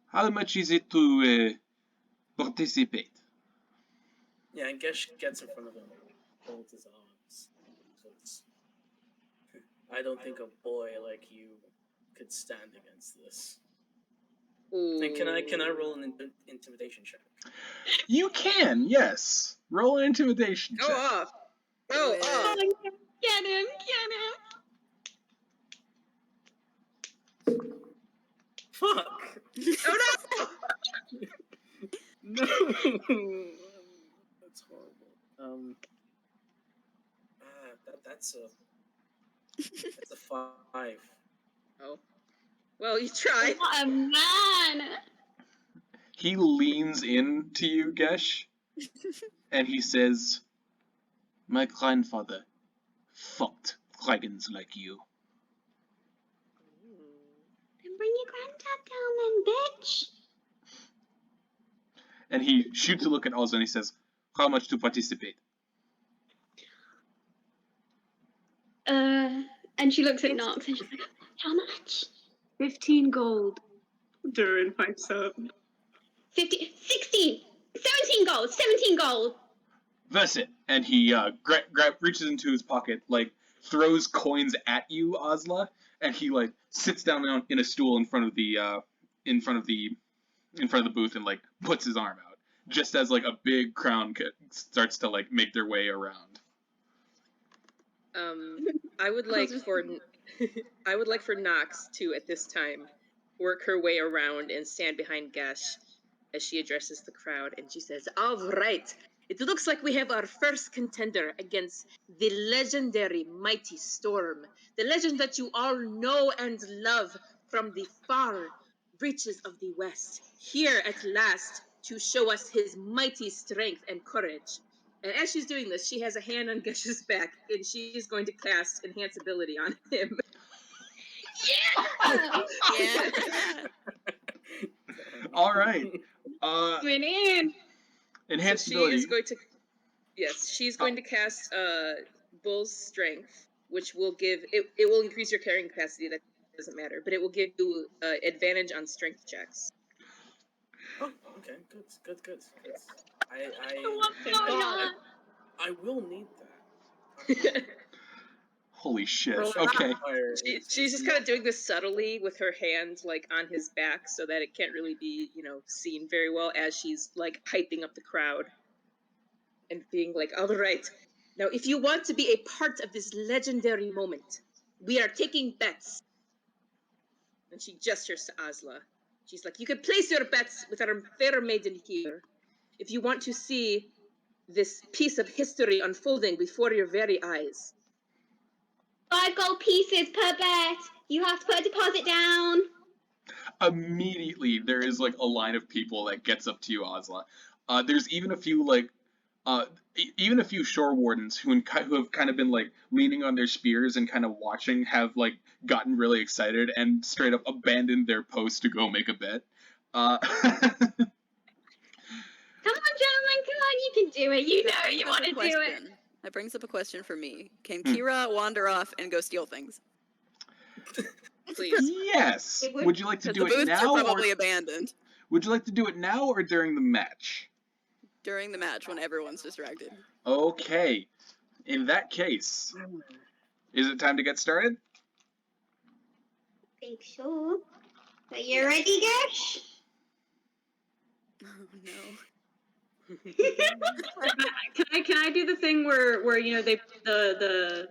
how much is it to participate?" Yeah, and Gesh gets in front of him, holds his arms. So it's, I don't think a boy like you could stand against this. And can I roll an intimidation check? You can, yes. Roll an intimidation Go check. off. Go Yeah. off. Get him! Fuck! Oh no! No! That's horrible. That's a 5. Oh. Well, you tried. What a man! He leans in to you, Gesh, and he says, "My grandfather fucked dragons like you." Then bring your granddad down then, bitch! And he shoots a look at Ozla and he says, "How much to participate?" And she looks at Nox and she's like, how much? 15 gold. Dhuur'in pipes up. 50, 16, 17 gold, 17 gold. That's it. And he reaches into his pocket, like throws coins at you, Ozla, and he like sits down in a stool in front of the booth and like puts his arm out, just as like a big crowd starts to like make their way around. I would like for Nox to at this time work her way around and stand behind Gesh as she addresses the crowd, and she says, "All right, it looks like we have our first contender against the legendary mighty Storm, the legend that you all know and love from the far reaches of the West, here at last to show us his mighty strength and courage." And as she's doing this, she has a hand on Gesh's back, and she is going to cast Enhance Ability on him. Yeah. All right. Went in. Enhanced So she ability. is going to, yes, she's going to cast Bull's Strength, which will give it will increase your carrying capacity. That doesn't matter, but it will give you advantage on strength checks. Oh, okay, good. What's going on? I will need that. Holy shit. Roll Okay. She's just kind of doing this subtly with her hand like on his back so that it can't really be, seen very well as she's like hyping up the crowd and being like, "All right, now if you want to be a part of this legendary moment, we are taking bets." And she gestures to Ozla. She's like, "You can place your bets with our fair maiden here. If you want to see this piece of history unfolding before your very eyes." 5 gold pieces per bet. You have to put a deposit down. Immediately, there is like a line of people that gets up to you, Ozla. There's even a few like, even a few shore wardens who have kind of been like leaning on their spears and kind of watching, have like gotten really excited and straight up abandoned their post to go make a bet. Come on, gentlemen, come on, you can do it. You know you want to do it. That brings up a question for me. Can Kira wander off and go steal things? Please. Yes. It would- Would you like to Because do the it booths now, are or probably abandoned would you like to do it now or during the match? during the match when everyone's distracted. Okay. In that case, is it time to get started? I think so. Are you ready, Gesh? Oh no. Can I do the thing where you know the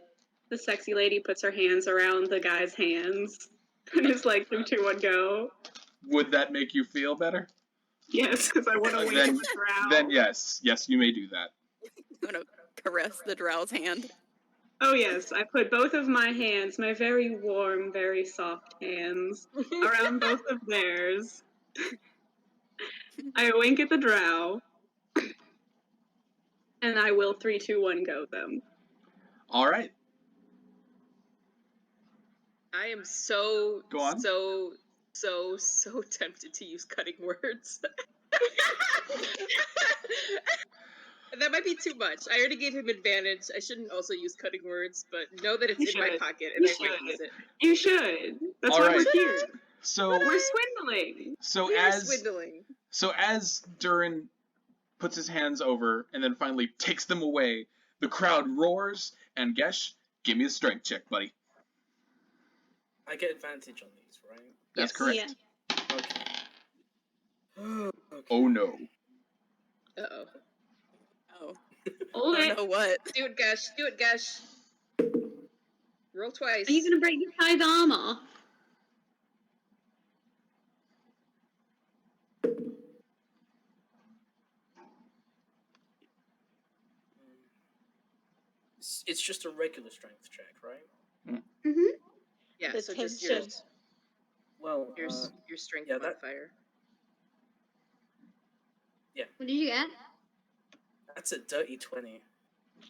sexy lady puts her hands around the guy's hands and it's like 3, 2, 1, go? Would that make you feel better? Yes, because I want to wake Then- up the Drow. Then yes, you may do that. I'm gonna caress the Drow's hand. Oh yes, I put both of my hands, my very warm, very soft hands, around both of theirs. I wink at the Drow, and I will 3, 2, 1, go them. All right. I am so Go on. so tempted to use cutting words. That might be too much. I already gave him advantage. I shouldn't also use cutting words, but know that it's You in my should. pocket and You I might should. use it. You should. That's All why right. we're here. So We're swindling. We are as swindling. as Dhuur'in puts his hands over and then finally takes them away, the crowd roars, and Gesh, give me a strength check, buddy. I get advantage on these, right? That's Yes. correct. Okay. Oh no. Uh-oh. Oh. Hold I it. don't know what. Do it, Gesh. Do it, Gesh. Roll twice. Are you gonna break this guy's arm off? It's just a regular strength check, right? Mm-hmm. Yeah, The so just tension. Well, your strength yeah, that- modifier. What did you get? that's a dirty 20.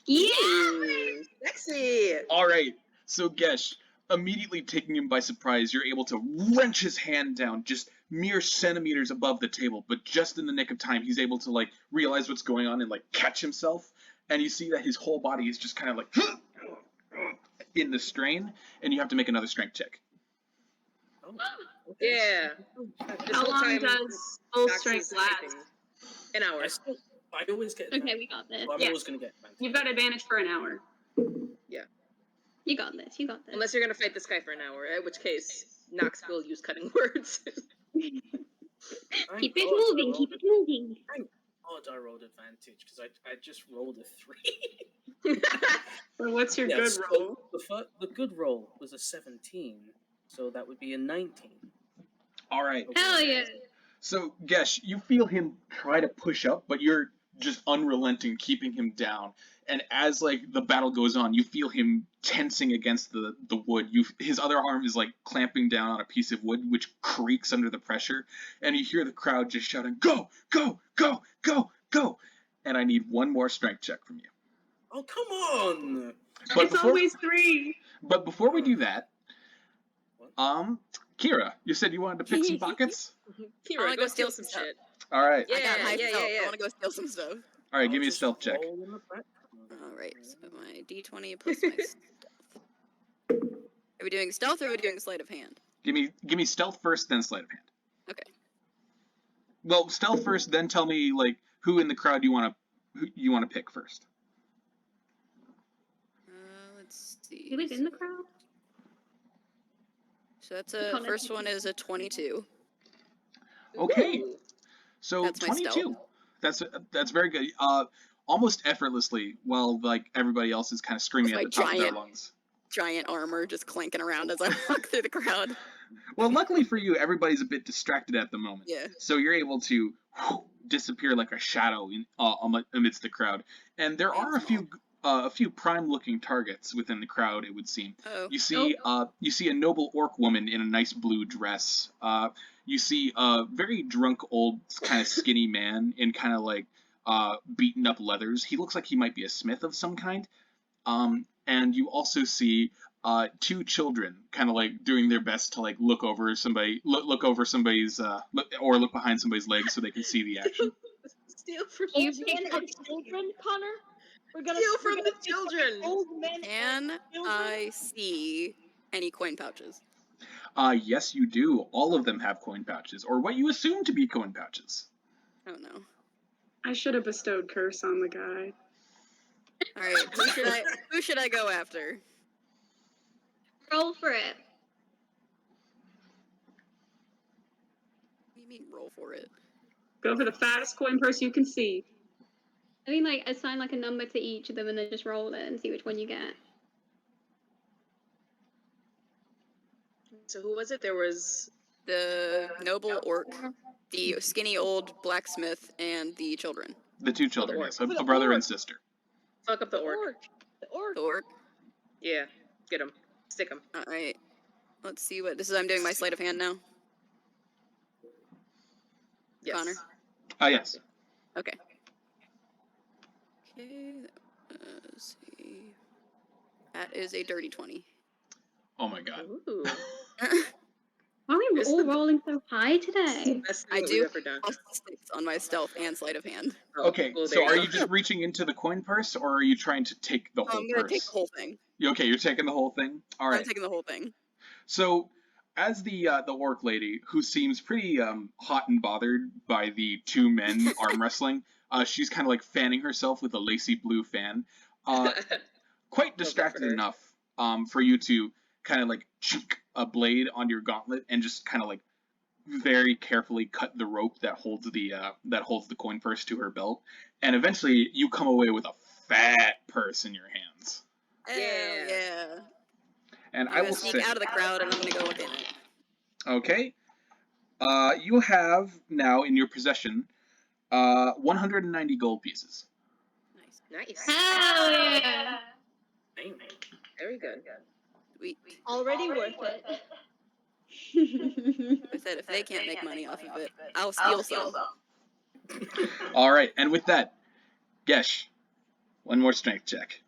Yeah. Ooh, sexy. All right. So Gesh, immediately taking him by surprise, you're able to wrench his hand down just mere centimeters above the table, but just in the nick of time, he's able to like realize what's going on and like catch himself. And you see that his whole body is just kind of like in the strain, and you have to make another strength check. Oh, okay. Yeah. This How whole long time, does full Max strength is last? typing. An hour. I always get Okay, advantage. we got this. So I'm Yeah. always going to get advantage. You've got advantage for an hour. You got this. You got this. Unless you're gonna fight this guy for an hour, in which case Nox will use cutting words. Thank Keep it God I moving. rolled Keep it moving. God I rolled advantage, because I just rolled a 3. So what's your Yeah, good so roll? The good roll was a 17, so that would be a 19. All right. Hell yeah. So Gesh, you feel him try to push up, but you're just unrelenting, keeping him down. And as like the battle goes on, you feel him tensing against the wood. His other arm is like clamping down on a piece of wood, which creaks under the pressure. And you hear the crowd just shouting, "Go, go, go, go, go!" And I need one more strength check from you. Oh, come on! But It's before, always 3. but before we do that, What? Kira, you said you wanted to pick some pockets. Kira, wanna go go steal steal some some shit. All right. Yeah, I got high yeah, stealth. yeah. I want to go steal some stuff. All right. Give me a Just stealth check. roll in the back. Alright, so my d20 plus my stealth. Are we doing stealth or are we doing sleight of hand? Give me stealth first, then sleight of hand. Okay. Well, stealth first, then tell me like who in the crowd you want to pick first. Let's see. He was in the crowd. So that's Connor. first one is a 22. Okay. Ooh. So That's my 22. That's very good. Almost effortlessly, while like everybody else is kind of screaming With at my the top of their giant- lungs. Giant armor just clanking around as I walk through the crowd. Well, luckily for you, everybody's a bit distracted at the moment. Yeah. So you're able to disappear like a shadow amidst the crowd. And there are a few prime-looking targets within the crowd. It would seem. Oh. You see a noble orc woman in a nice blue dress. You see a very drunk old kind of skinny man in kind of like beaten up leathers. He looks like he might be a smith of some kind. And you also see two children kind of like doing their best to like look over somebody's or look behind somebody's legs so they can see the action. Steal from You the can children. Children, Connor? We're gonna Steal we're from gonna the steal from children. Old men Can and children? I see any coin pouches? Yes, you do. All of them have coin pouches, or what you assume to be coin pouches. Oh no. I should have bestowed curse on the guy. Alright, who should I go after? Roll for it. What do you mean roll for it? Go for the fattest coin purse you can see. I mean, like, assign like a number to each of them and then just roll it and see which one you get. So who was it? There was The noble orc, the skinny old blacksmith, and the children. The two children, orc. yes, a brother and sister. fuck up the orc. The orc. The orc. Yeah, get him, stick him. All right. Let's see what this is. I'm doing my sleight of hand now. Yes. Connor. Yes. Okay. Okay. Let's see. That is a dirty 20. Oh my god. Ooh. Why are we It's all the- rolling so high It's the today? best I thing do we've ever done. +6 on my stealth and sleight of hand. Oh, Okay, well, so there are go. you just reaching into the coin purse, or are you trying to take the whole I'm gonna purse? take the whole thing. Okay, you're taking the whole thing? I'm Alright. taking the whole thing. So, as the orc lady, who seems pretty hot and bothered by the two men arm wrestling, she's kind of like fanning herself with a lacy blue fan. Quite distracted her. enough for you to kind of like chink a blade on your gauntlet and just kind of like very carefully cut the rope that holds the coin purse to her belt, and eventually you come away with a fat purse in your hands. Hell Yeah. yeah. And I'm I gonna will sneak say, out of the crowd and I'm gonna go within it. okay, you have now in your possession 190 gold pieces. Nice. Nice. Hell yeah! Damn. Very good. Sweet. Already worth it. I said if they can't make money off of it, I'll steal some. All right, and with that, Gesh, one more strength check.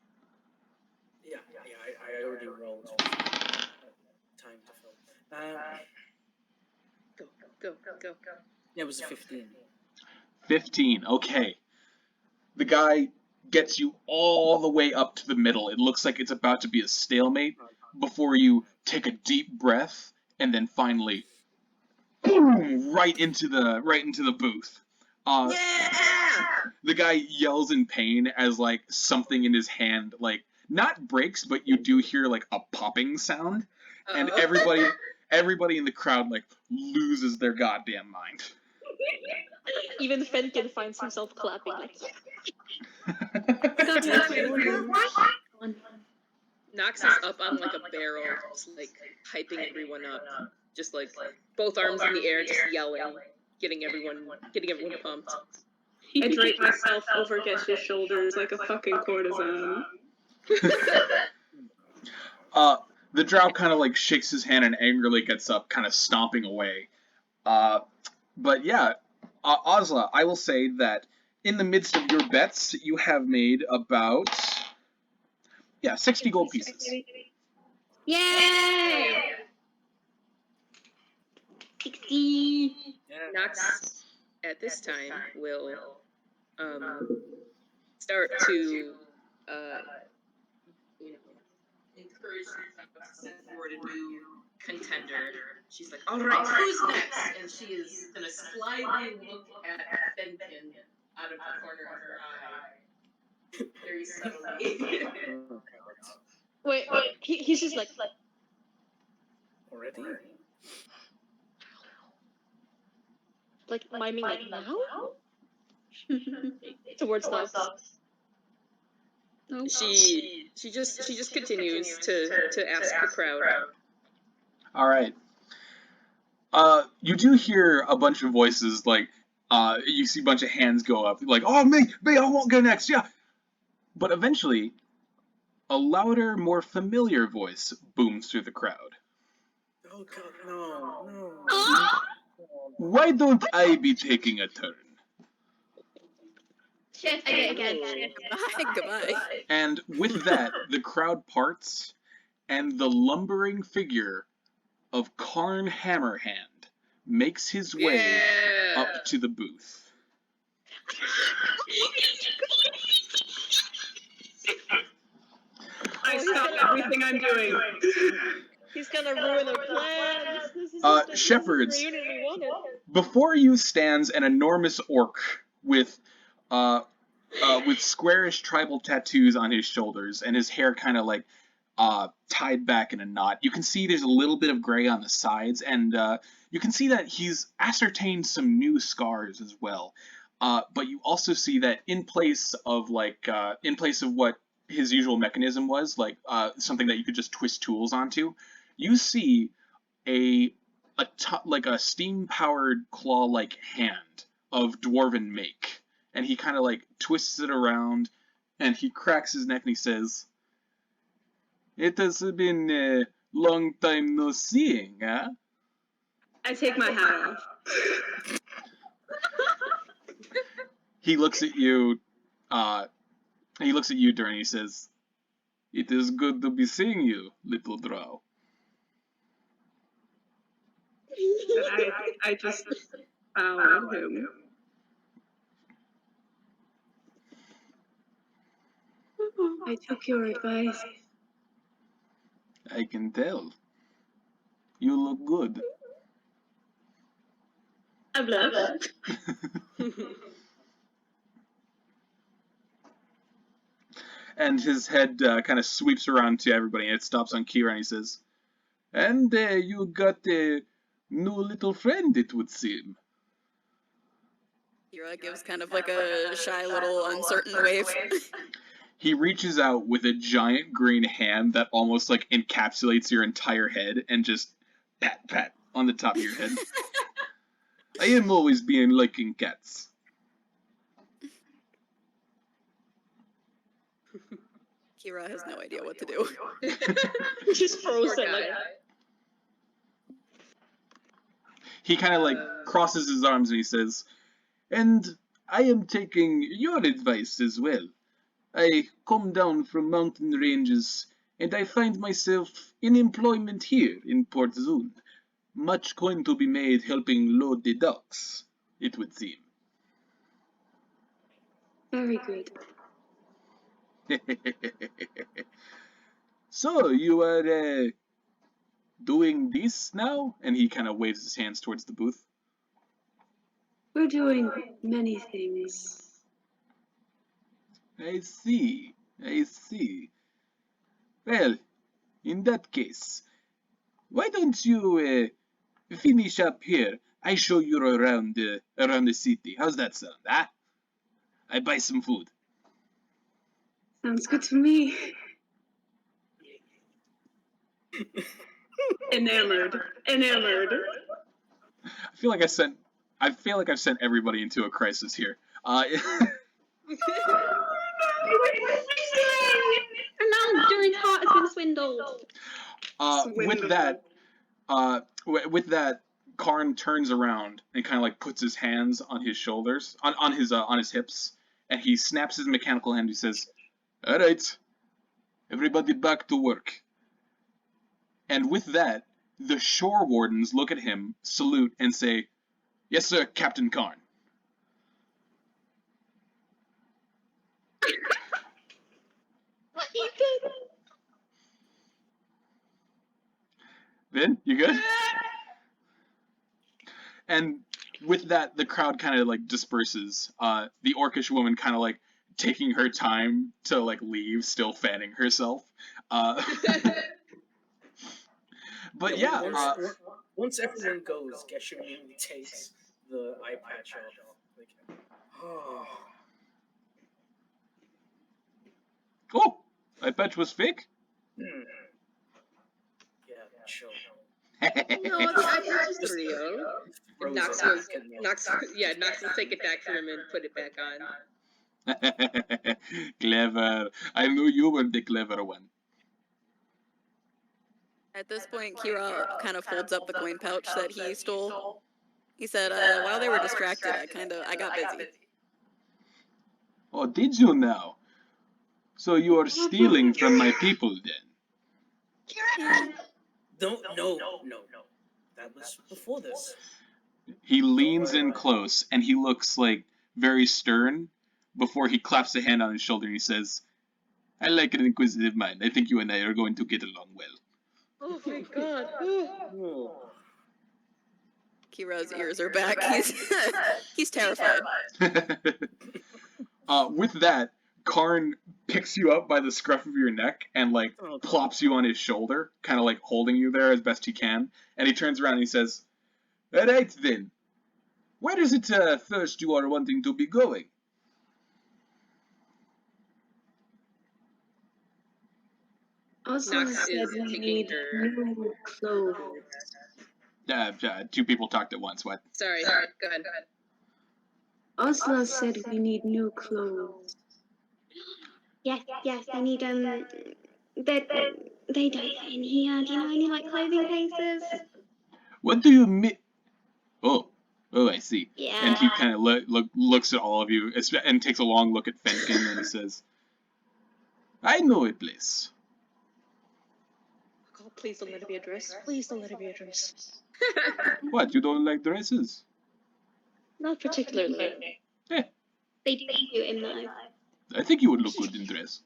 Yeah, I already rolled. Time to fill. Go. Yeah, it was a 15. 15. Okay. The guy gets you all the way up to the middle. It looks like it's about to be a stalemate before you take a deep breath and then finally boom, right into the booth. Yeah! The guy yells in pain as like something in his hand like not breaks, but you do hear like a popping sound, and Uh-oh. everybody in the crowd like loses their goddamn mind. Even Fenkin finds himself clapping like, Knox is up on like a barrel, just like hyping everyone up, just like both arms in the air, just yelling, getting everyone pumped. I drape myself over Gesh's shoulders like a fucking courtesan. The Drow kind of like shakes his hand and angrily gets up, kind of stomping away. But yeah, Ozla, I will say that in the midst of your bets, you have made about 60 gold pieces. Yay! 60. Yeah. Knox at this time will start to you know, encourage to send forward a new contender. She's like, all right, who's next? And she is gonna slyly look at Fenkin out of the corner of her eye, very subtly. wait, he's just like, Already? miming like now? Towards Knox. Oh. She just continues to ask the crowd. All right. You do hear a bunch of voices, like, you see a bunch of hands go up, like, oh, me, I won't go next, yeah. But eventually, a louder, more familiar voice booms through the crowd. Oh god, no. Why don't I be taking a turn? Shit, I did it again. Goodbye. And with that, the crowd parts, and the lumbering figure of Karn Hammerhand makes his way up to the booth. I stop everything I'm doing. He's gonna ruin our plans. This is Shepherds. the reunion we wanted. Before you stands an enormous orc with squarish tribal tattoos on his shoulders, and his hair kind of like tied back in a knot. You can see there's a little bit of gray on the sides, and you can see that he's ascertained some new scars as well. But you also see that in place of what his usual mechanism was, something that you could just twist tools onto, you see a steam-powered claw-like hand of dwarven make, and he kind of twists it around, and he cracks his neck and he says, "It has been a long time no seeing, huh?" I take my hat off. He looks at you. He looks at you, Dhuur'in. He says, "It is good to be seeing you, little Drow." I just bow at him. I took your advice. I can tell. You look good. I blush. And his head kind of sweeps around to everybody, and it stops on Kira, and he says, "And you got a new little friend, it would seem." Kira gives kind of like a shy little uncertain wave. He reaches out with a giant green hand that almost encapsulates your entire head and just pat on the top of your head. "I am always being liking cats." Kira has no idea what to do. Just frozen. Like, He kind of crosses his arms and he says, "And I am taking your advice as well. I come down from mountain ranges, and I find myself in employment here in Port Zoon. Much coin to be made helping load the docks, it would seem." Very good. "So, you are doing this now?" And he kind of waves his hands towards the booth. We're doing many things. I see. Well, in that case, why don't you finish up here? I show you around the city. How's that sound, huh? I buy some food. Sounds good to me. Enamored. I feel like I've sent everybody into a crisis here. And now Dhuur'in's heart has been swindled. With that, Karn turns around and kind of puts his hands on his shoulders, on his hips, and he snaps his mechanical hand. He says, "All right, everybody back to work." And with that, the shore wardens look at him, salute, and say, "Yes, sir, Captain Karn." What you did? Vinn, you good? And with that, the crowd kind of disperses. The orcish woman kind of taking her time to leave, still fanning herself. But yeah. Once everyone goes, Gesh immediately takes the eye patch off. Oh, eye patch was fake? Yeah, sure. No, the eye patch is real. Nox will take it back from him and put it back on. Clever. I knew you were the clever one. At this point, Kira kind of folds up the coin pouch that he stole. He said, while they were distracted, I got busy. Oh, did you now? So you are stealing from my people then? No. That was before this. He leans in close and he looks very stern before he claps a hand on his shoulder and he says, "I like an inquisitive mind. I think you and I are going to get along well." oh my god. Kira's ears are back. He's terrified. With that, Karn picks you up by the scruff of your neck and plops you on his shoulder, kind of holding you there as best he can. And he turns around and he says, "All right then, Where is it first you are wanting to be going? Ozla Nox said is we taking need her. new clothes. Two people talked at once. What? Sorry, go ahead. Ozla said we need new clothes. Yes, they need they don't fit in here. Do you know any like clothing places? What do you mean? Oh, I see. Yeah. And he kind of looks at all of you and takes a long look at Fenkin and he says, I know a place. Oh, please don't let it be a dress. Please don't let it be a dress. What, you don't like dresses? Not particularly. Eh, They do in though. I think you would look good in dress.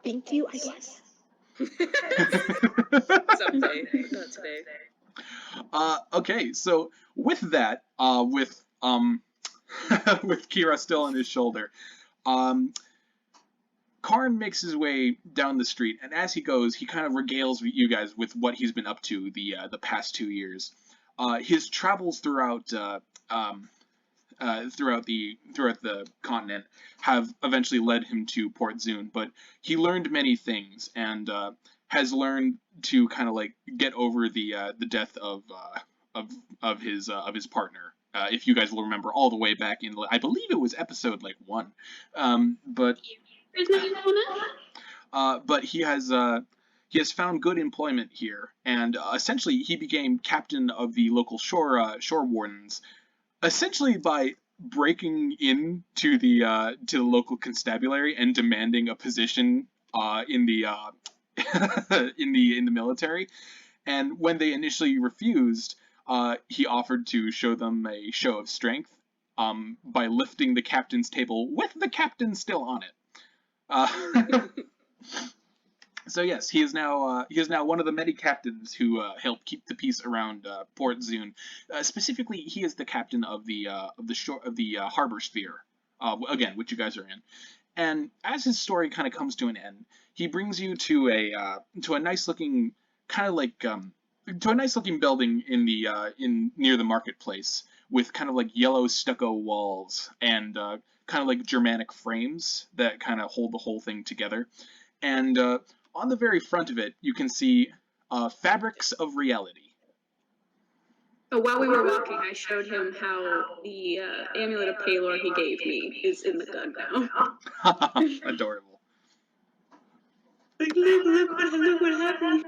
Thank you, I guess. Someday, not today. Okay, so with that, with with Kira still on his shoulder, Karn makes his way down the street, and as he goes, he kind of regales you guys with what he's been up to the past 2 years. His travels throughout the continent have eventually led him to Port Zoon, but he learned many things and has learned to kind of like get over the death of his partner. If you guys will remember, all the way back in, I believe it was episode like 1, but he has found good employment here, and essentially he became captain of the local shore wardens, essentially by breaking into the local constabulary and demanding a position in the in the military. And when they initially refused, he offered to show them a show of strength by lifting the captain's table with the captain still on it. So yes, he is now one of the many captains who help keep the peace around Port Zoon. Specifically, he is the captain of the harbor sphere, again, which you guys are in. And as his story kind of comes to an end, he brings you to a nice looking kind of like to a nice looking building in near the marketplace with kind of like yellow stucco walls and kind of like Germanic frames that kind of hold the whole thing together. And on the very front of it, you can see fabrics of reality. Oh, while we were walking, I showed him how the amulet of Palor he gave me is in the gun now. Adorable. Like, look what happened.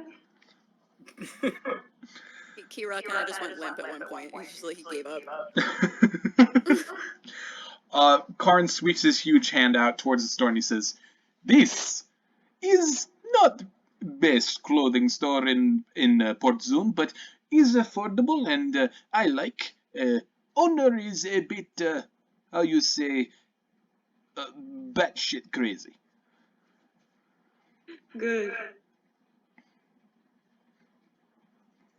Kira kind of just went limp at one point. He's just like, he gave up. Karn sweeps his huge hand out towards the store and he says, "This is not best clothing store in Port Zoon, but is affordable and I like. Owner is a bit, how you say, batshit crazy." Good.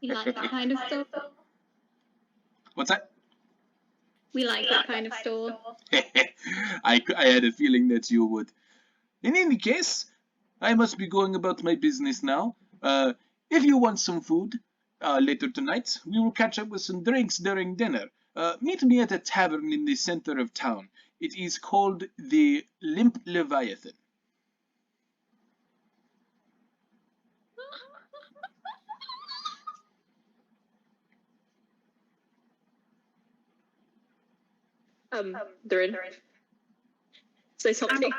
We like that kind of store. What's that? We like that kind of store. I had a feeling that you would. In any case, I must be going about my business now. If you want some food later tonight, we will catch up with some drinks during dinner. Meet me at a tavern in the center of town. It is called the Limp Leviathan. Dhuur'in. Say something.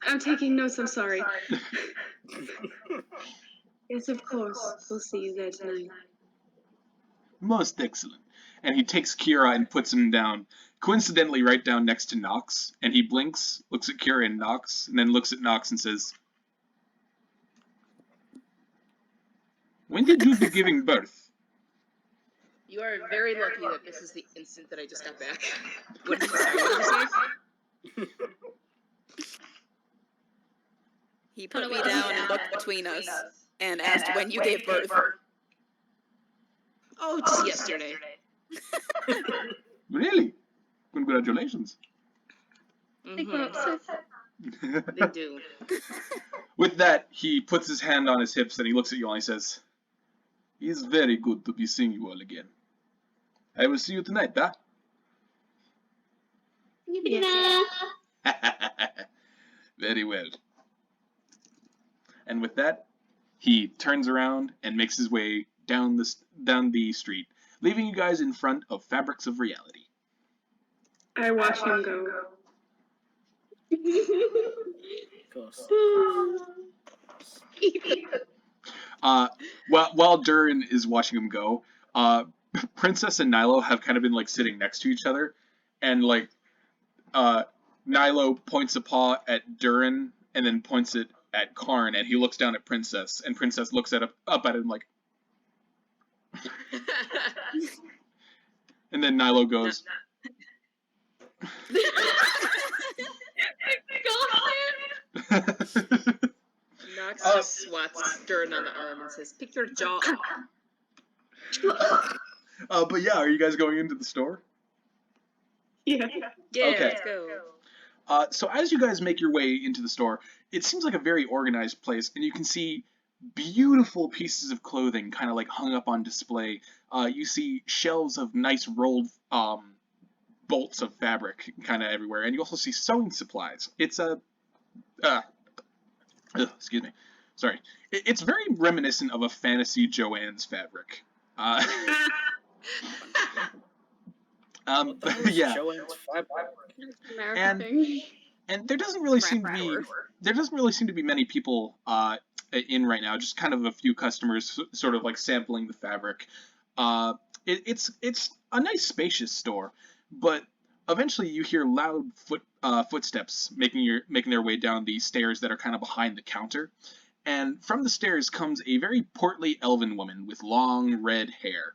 I'm taking notes, I'm sorry. Yes, of course. We'll see you there tonight. Most excellent. And he takes Kira and puts him down, coincidentally right down next to Nox, and he blinks, looks at Kira and Nox, and then looks at Nox and says, "When did you be giving birth?" You are very lucky that this is the instant that I just got back. What did you say? He put me down and looked between us and asked when you gave birth. Oh, just yesterday. Really? Congratulations. They grow up so They do. With that, he puts his hand on his hips and he looks at you and he says, It's very good to be seeing you all again. I will see you tonight, huh? Yeah. Very well. And with that, he turns around and makes his way down the street, leaving you guys in front of Fabrics of Reality. I watch him go. Ghost. While Dhuur'in is watching him go, Princess and Nilo have kind of been like sitting next to each other, and like Nilo points a paw at Dhuur'in and then points it at Karn, and he looks down at Princess, and Princess looks up at him like, and then Nilo goes, Nox just swats Dhuur'in on the arm and says, "Pick your jaw up." but yeah, are you guys going into the store? Yeah. Yeah, Okay. let's go. So as you guys make your way into the store, it seems like a very organized place, and you can see beautiful pieces of clothing kind of like hung up on display. You see shelves of nice rolled bolts of fabric kind of everywhere, and you also see sewing supplies. It's a excuse me, sorry. It's very reminiscent of a fantasy Joanne's fabric. Yeah. Joanne's fabric. American thing. And there doesn't really seem to be many people in right now. Just kind of a few customers, sort of like sampling the fabric. It's a nice, spacious store, but eventually you hear loud footsteps making their way down the stairs that are kind of behind the counter. And from the stairs comes a very portly elven woman with long red hair.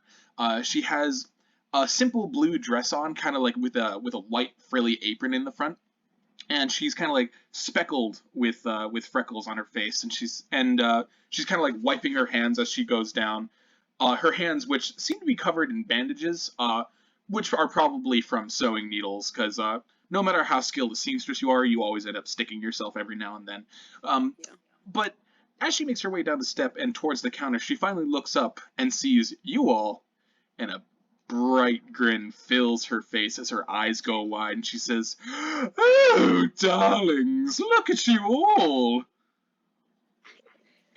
She has a simple blue dress on, kind of like with a white frilly apron in the front. And she's kind of like speckled with freckles on her face, and she's kind of like wiping her hands as she goes down. Her hands, which seem to be covered in bandages, which are probably from sewing needles, because no matter how skilled a seamstress you are, you always end up sticking yourself every now and then. But as she makes her way down the step and towards the counter, she finally looks up and sees you all, and a bright grin fills her face as her eyes go wide, and she says, "Oh, darlings, look at you all!"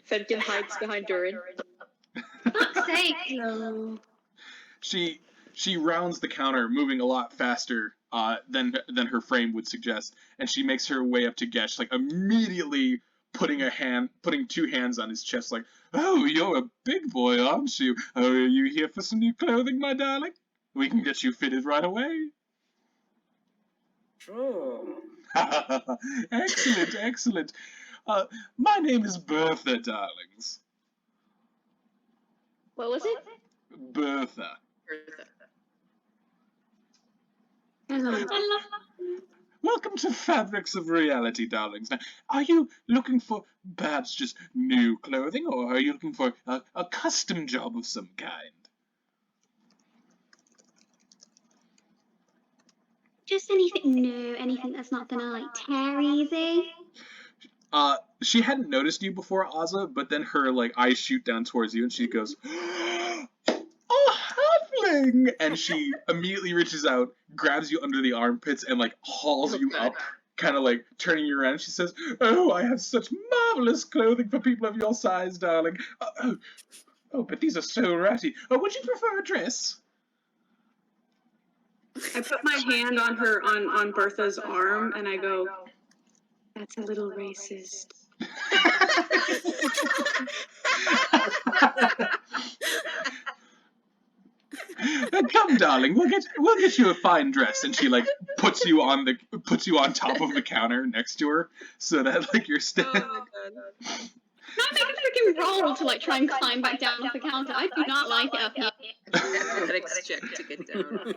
Fenkin hides behind Dhuur'in. Fuck's sake, no. She rounds the counter, moving a lot faster than her frame would suggest, and she makes her way up to Gesh, like immediately putting two hands on his chest, like, "Oh, you're a big boy, aren't you? Oh, are you here for some new clothing, my darling? We can get you fitted right away." True. Excellent, excellent. My name is Bertha, darlings. What was it? Bertha. Hello. Welcome to Fabrics of Reality, darlings. Now, are you looking for perhaps just new clothing, or are you looking for a custom job of some kind? Just anything new, anything that's not gonna like tear easy. She hadn't noticed you before, Ozla, but then her like eyes shoot down towards you, and she goes, "Oh, Halfling!" And she immediately reaches out, grabs you under the armpits, and like hauls you up, kind of like turning you around. She says, "Oh, I have such marvelous clothing for people of your size, darling. Oh, but these are so ratty. Would you prefer a dress?" I put my hand on her on Bertha's arm, and I go, "That's a little racist." Come, darling, we'll get you a fine dress. And she like puts you on top of the counter next to her, so that like you're standing. Oh my god. Not make a freaking roll to like try and climb back down off the counter. I do not like it up here. Athletics check to get down.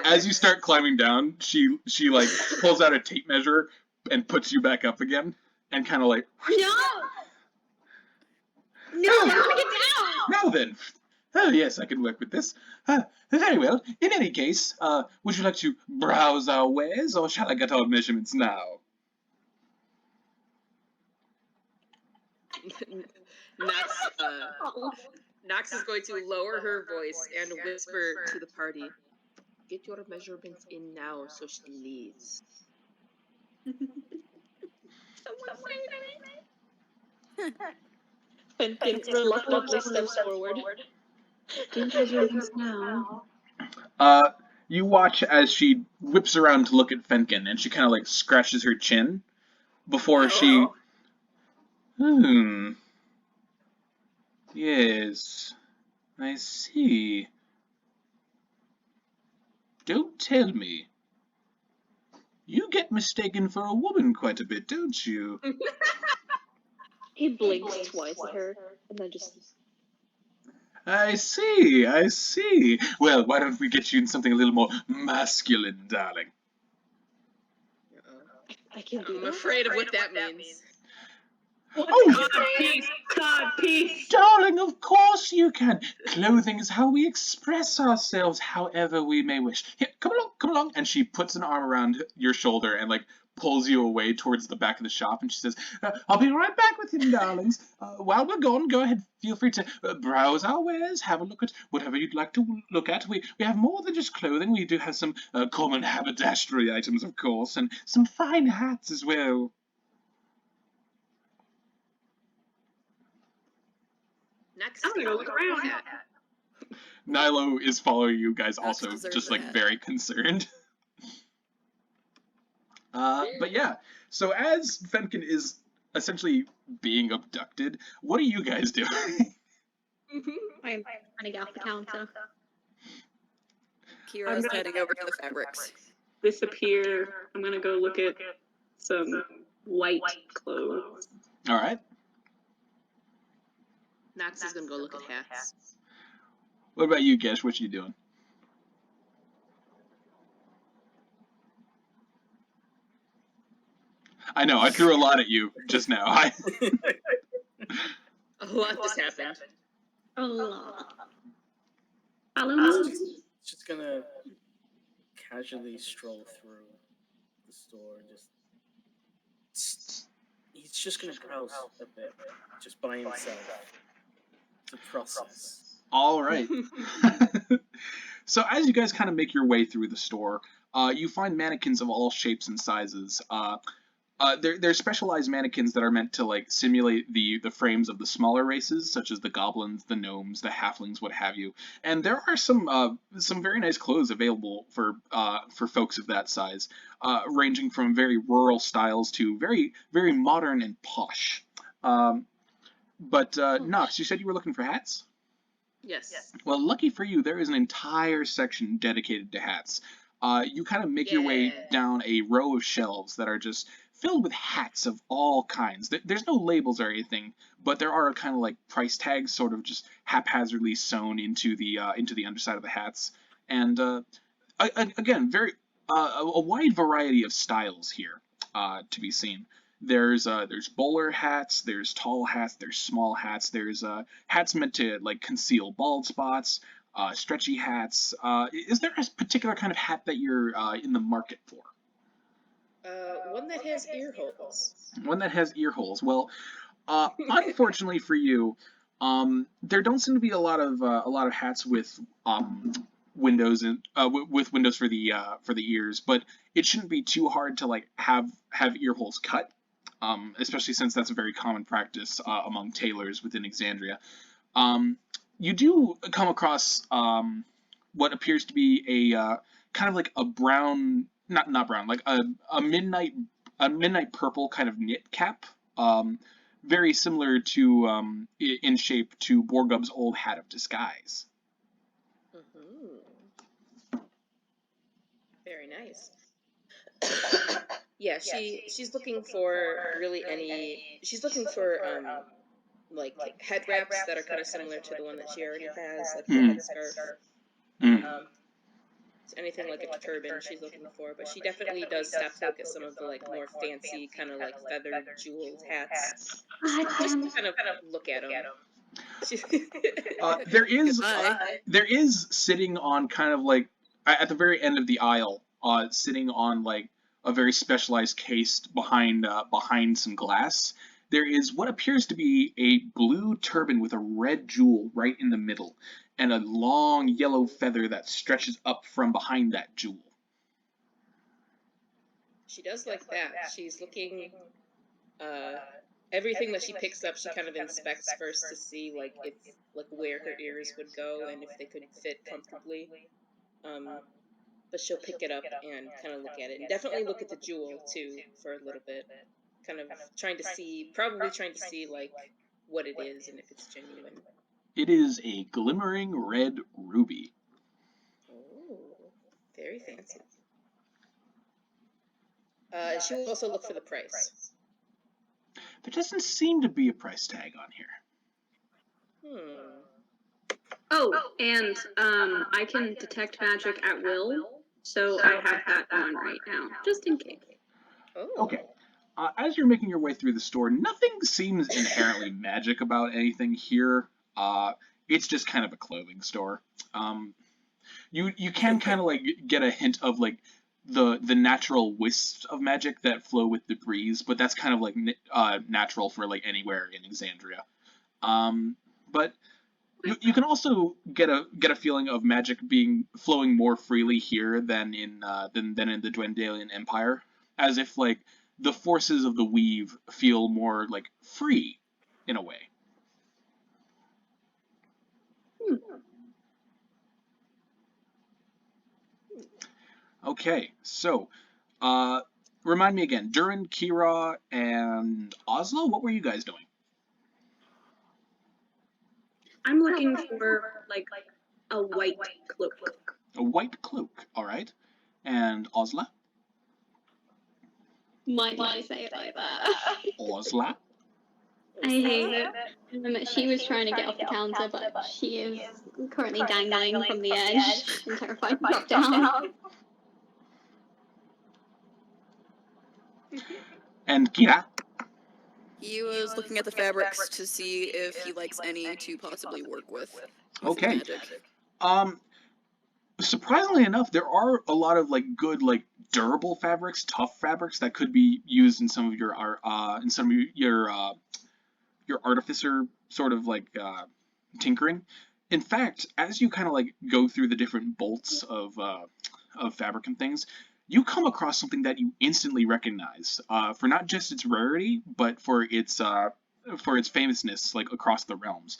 As you start climbing down, she like pulls out a tape measure and puts you back up again, and kind of like, No! No, I want to get down! "Now then, oh yes, I can work with this. Very well. In any case, would you like to browse our wares, or shall I get our measurements now?" Nox, Nox is going to lower her voice and whisper to the party, "Get your measurements in now so she leaves." Fenkin reluctantly steps forward. Do measurements now. You watch as she whips around to look at Fenkin, and she kind of like scratches her chin before she. Yes, I see. Don't tell me. You get mistaken for a woman quite a bit, don't you? He blinks twice at her and then just. I see, I see. Well, why don't we get you in something a little more masculine, darling? I can do I'm that. afraid of what that means. Oh, God, peace. darling, of course you can. Clothing is how we express ourselves however we may wish. Here, come along. And she puts an arm around your shoulder and, like, pulls you away towards the back of the shop, and she says, I'll be right back with you, darlings. While we're gone, go ahead, feel free to browse our wares, have a look at whatever you'd like to look at. We have more than just clothing. We do have some common haberdashery items, of course, and some fine hats as well. Next, I'm gonna go look around. Nilo is following you guys, Nox also deserves just like that. very concerned. But yeah, so as Fenkin is essentially being abducted, what are you guys doing? I'm trying to get off the counter. Kira's heading over to the fabrics. Disappear. I'm gonna go look at some white clothes. All right. Nox is gonna go look at hats. What about you, Gesh? What you doing? I know, I threw a lot at you just now. A lot just happened. A lot. Follow me. Just gonna casually stroll through the store and he's just gonna browse a bit, just by himself. To process. All right. So as you guys kind of make your way through the store, you find mannequins of all shapes and sizes. They're specialized mannequins that are meant to like simulate the frames of the smaller races, such as the goblins, the gnomes, the halflings, what have you. And there are some very nice clothes available for folks of that size, ranging from very rural styles to very very modern and posh. But Nox, you said you were looking for hats? Yes. Well, lucky for you, there is an entire section dedicated to hats. You kind of make your way down a row of shelves that are just filled with hats of all kinds. There's no labels or anything, but there are kind of like price tags sort of just haphazardly sewn into the underside of the hats. And again, a wide variety of styles here to be seen. There's bowler hats, there's tall hats, there's small hats, there's hats meant to like conceal bald spots, stretchy hats. Is there a particular kind of hat that you're in the market for? One that has ear holes. One that has ear holes. Well, unfortunately for you, there don't seem to be a lot of hats with windows and with windows for the ears, but it shouldn't be too hard to like have ear holes cut. Especially since that's a very common practice among tailors within Exandria. You do come across what appears to be a kind of like a brown, not brown, like a midnight purple kind of knit cap, very similar to in shape to Borgub's old hat of disguise. Mm-hmm. Very nice. Yeah, she's looking for she's looking for like head wraps that are kind of similar to the one that she already has, like the headscarf. Anything like a turban she's looking for, but she definitely does stop to look at some of the like more fancy kind of like feathered jeweled hats. Just to kind of look at them. There is sitting on kind of like at the very end of the aisle, sitting on like a very specialized case behind some glass, there is what appears to be a blue turban with a red jewel right in the middle, and a long yellow feather that stretches up from behind that jewel. She does like that. She's looking, everything that she picks up, she kind of inspects first to see, like, if, like, where her ears would go and if they could fit comfortably. But she'll pick it up and kind of look at it, and definitely look at the jewel, too, for a little bit. Kind of probably trying to see, like, what it is and if it's genuine. It is a glimmering red ruby. Oh, very fancy. She will also look for the price. There doesn't seem to be a price tag on here. Oh, and I can detect magic at will, so I have that on right now, just in case. Oh. Okay. As you're making your way through the store, nothing seems inherently magic about anything here. It's just kind of a clothing store. You can kind of like get a hint of like the natural wisps of magic that flow with the breeze, but that's kind of like natural for like anywhere in Exandria. But you can also get a feeling of magic flowing more freely here than in the Dwendalian Empire, as if like the forces of the weave feel more like free in a way. Okay, so remind me again, Dhuur'in, Kira, and Ozla, what were you guys doing? I'm looking for, like, a white cloak. A white cloak, all right. And Ozla? Why did I say it like that? Ozla? I hate it. She was trying to get off the counter, but she is currently dangling from the edge and terrified to drop down. And Kira? He was looking at the fabrics to see if he likes any to possibly work with. Okay. Magic. Surprisingly enough, there are a lot of like good like durable fabrics, tough fabrics that could be used in some of your your artificer sort of like tinkering. In fact, as you kind of like go through the different bolts of fabric and things, you come across something that you instantly recognize for not just its rarity, but for its famousness like across the realms.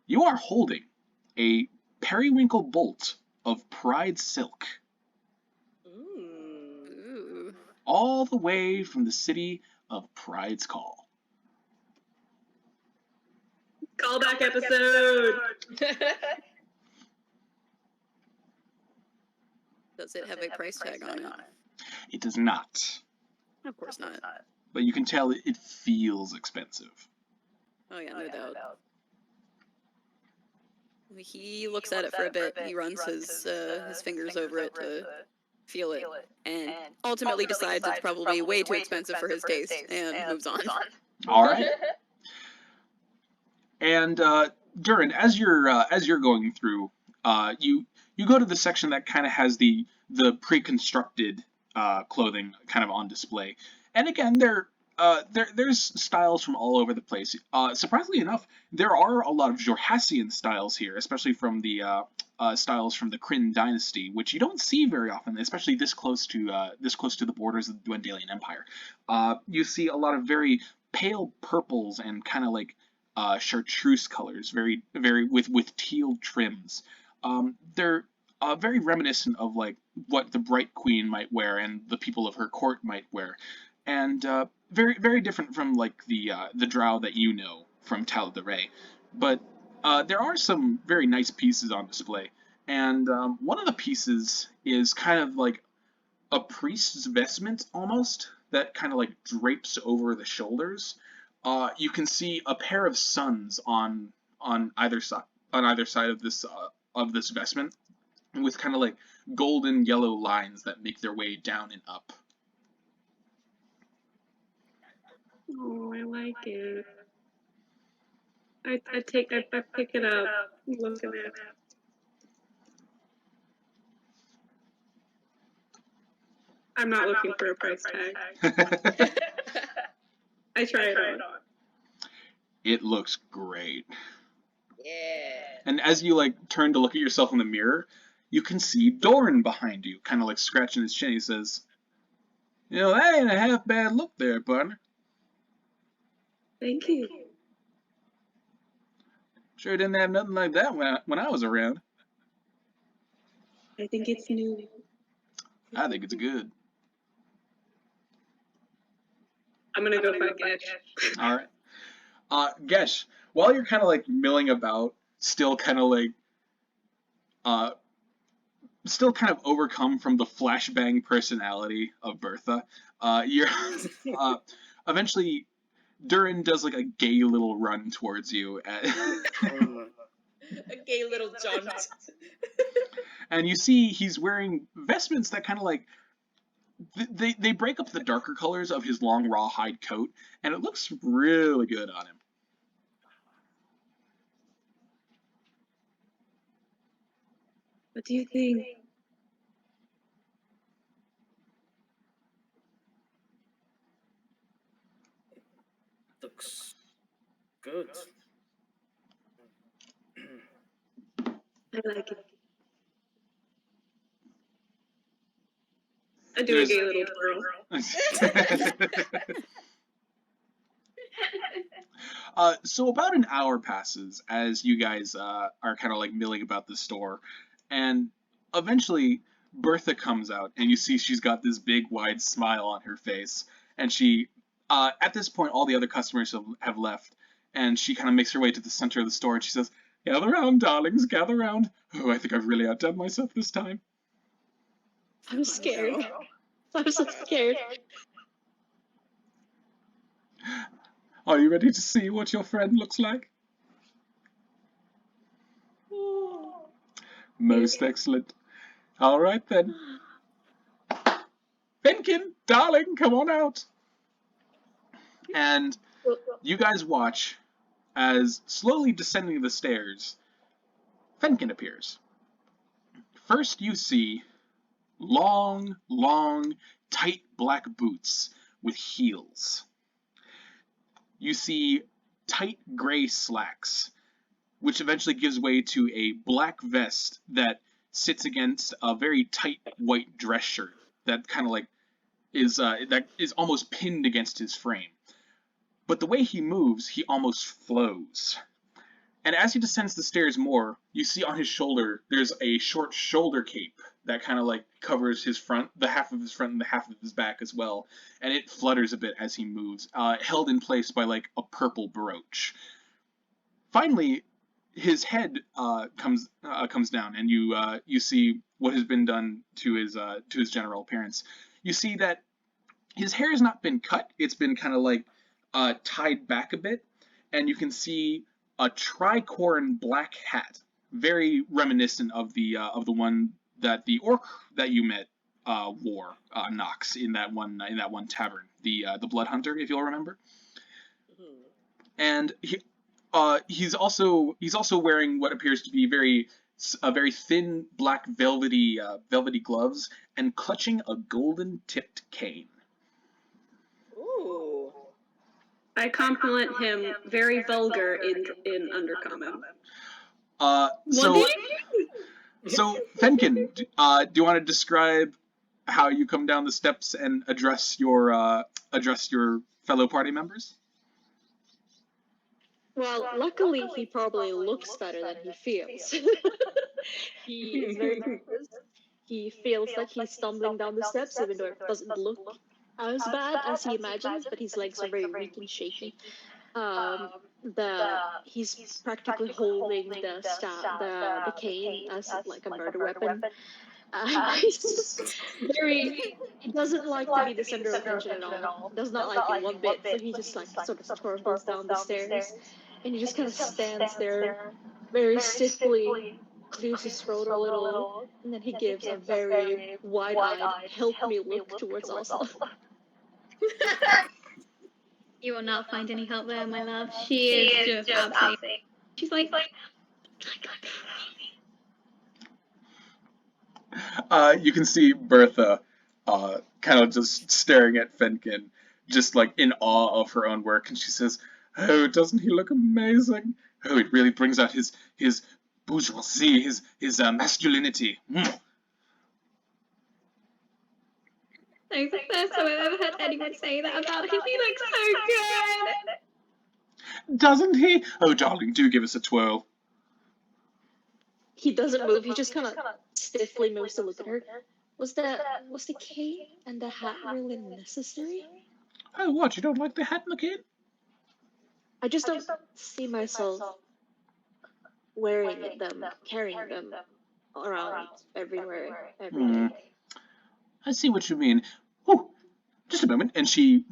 You are holding a periwinkle bolt of pride silk. Ooh. All the way from the city of Pride's Call. Callback episode! Does it have a price tag on it? It does not. Of course not. But you can tell it feels expensive. Oh yeah, no doubt. He looks at it for a bit. He runs his fingers over it to feel it, and ultimately decides it's probably way too expensive for his taste, and moves on. All right. And Dhuur'in, as you're going through, you go to the section that kind of has the pre-constructed clothing kind of on display, and again there's styles from all over the place. Surprisingly enough, there are a lot of Jorhassian styles here, especially from the styles from the Kryn dynasty, which you don't see very often, especially this close to the borders of the Dwendalian Empire. You see a lot of very pale purples and kind of like chartreuse colors, very with teal trims. They're very reminiscent of like what the Bright Queen might wear and the people of her court might wear, and very different from like the Drow that you know from Tal the Ray. But there are some very nice pieces on display, and one of the pieces is kind of like a priest's vestment almost that kind of like drapes over the shoulders. You can see a pair of suns on either side of this vestment, with kind of like golden yellow lines that make their way down and up. Oh, I like it. I pick it up, look at it. I'm not looking for a price tag. I try it on. It looks great. Yeah. And as you like turn to look at yourself in the mirror, you can see Dhuur'in behind you, kind of like scratching his chin. He says, "You know, that ain't a half bad look there, partner. Thank you. Sure didn't have nothing like that when I was around. I think it's new. I think it's good." I'm gonna go find Gesh. All right. Gesh, while you're kind of like milling about, still kind of like, still kind of overcome from the flashbang personality of Bertha, you're, eventually, Dhuur'in does like a gay little run towards you, A gay little jaunt. and you see he's wearing vestments that kind of like, they break up the darker colors of his long rawhide coat, and it looks really good on him. What do you think? Looks good. I like it. I do a gay little twirl. So about an hour passes as you guys are kind of like milling about the store, and eventually Bertha comes out, and you see she's got this big wide smile on her face, and she, at this point, all the other customers have left, and she kind of makes her way to the center of the store, and she says, "Gather round, darlings, gather round. Oh, I think I've really outdone myself this time." I'm scared. I'm so scared. Are you ready to see what your friend looks like? Most excellent. All right then. Fenkin, darling, come on out. And you guys watch as, slowly descending the stairs, Fenkin appears. First you see long, tight black boots with heels. You see tight gray slacks, which eventually gives way to a black vest that sits against a very tight white dress shirt that kind of like that is almost pinned against his frame. But the way he moves, he almost flows. And as he descends the stairs more, you see on his shoulder there's a short shoulder cape that kind of like covers his front, the half of his front and the half of his back as well, and it flutters a bit as he moves, held in place by like a purple brooch. Finally, his head comes down, and you see what has been done to his general appearance. You see that his hair has not been cut; it's been kind of like tied back a bit, and you can see a tricorn black hat, very reminiscent of the one that the orc that you met wore, Nox, in that one tavern, the Blood Hunter, if you'll remember. And he's also wearing what appears to be very thin black velvety gloves and clutching a golden tipped cane. Ooh. I compliment him. Very vulgar in Undercommon. So Fenkin, do you want to describe how you come down the steps and address your fellow party members? Well, luckily he probably looks better than he feels. He is very nervous. He feels like he's stumbling down the steps, even though it doesn't look as bad as he imagines, but his legs are very weak and shaky. He's practically holding the cane as like a murder weapon. He's just he doesn't like to be the center of attention at all. Does not like it one bit, so he just like sort of torpils down the stairs, and he just kind of stands there very stiffly, clears his throat a little, and then he gives a very wide-eyed, help me look towards Ozla. You will not find any help there, my love. She is just absolutely. She's like. You can see Bertha kind of just staring at Fenkin, just like in awe of her own work, and she says, Oh, doesn't he look amazing? Oh, it really brings out his bourgeoisie, his masculinity. That's the first time I've ever heard anyone say that about him. He looks so good. Doesn't he? Oh, darling, do give us a twirl. He doesn't move. He just kind of stiffly moves to look at her. Was the cape and the hat really necessary? Oh, what? You don't like the hat and the cape? I just don't see myself wearing them, carrying them around everywhere, every day. I see what you mean. Oh, just a moment. And she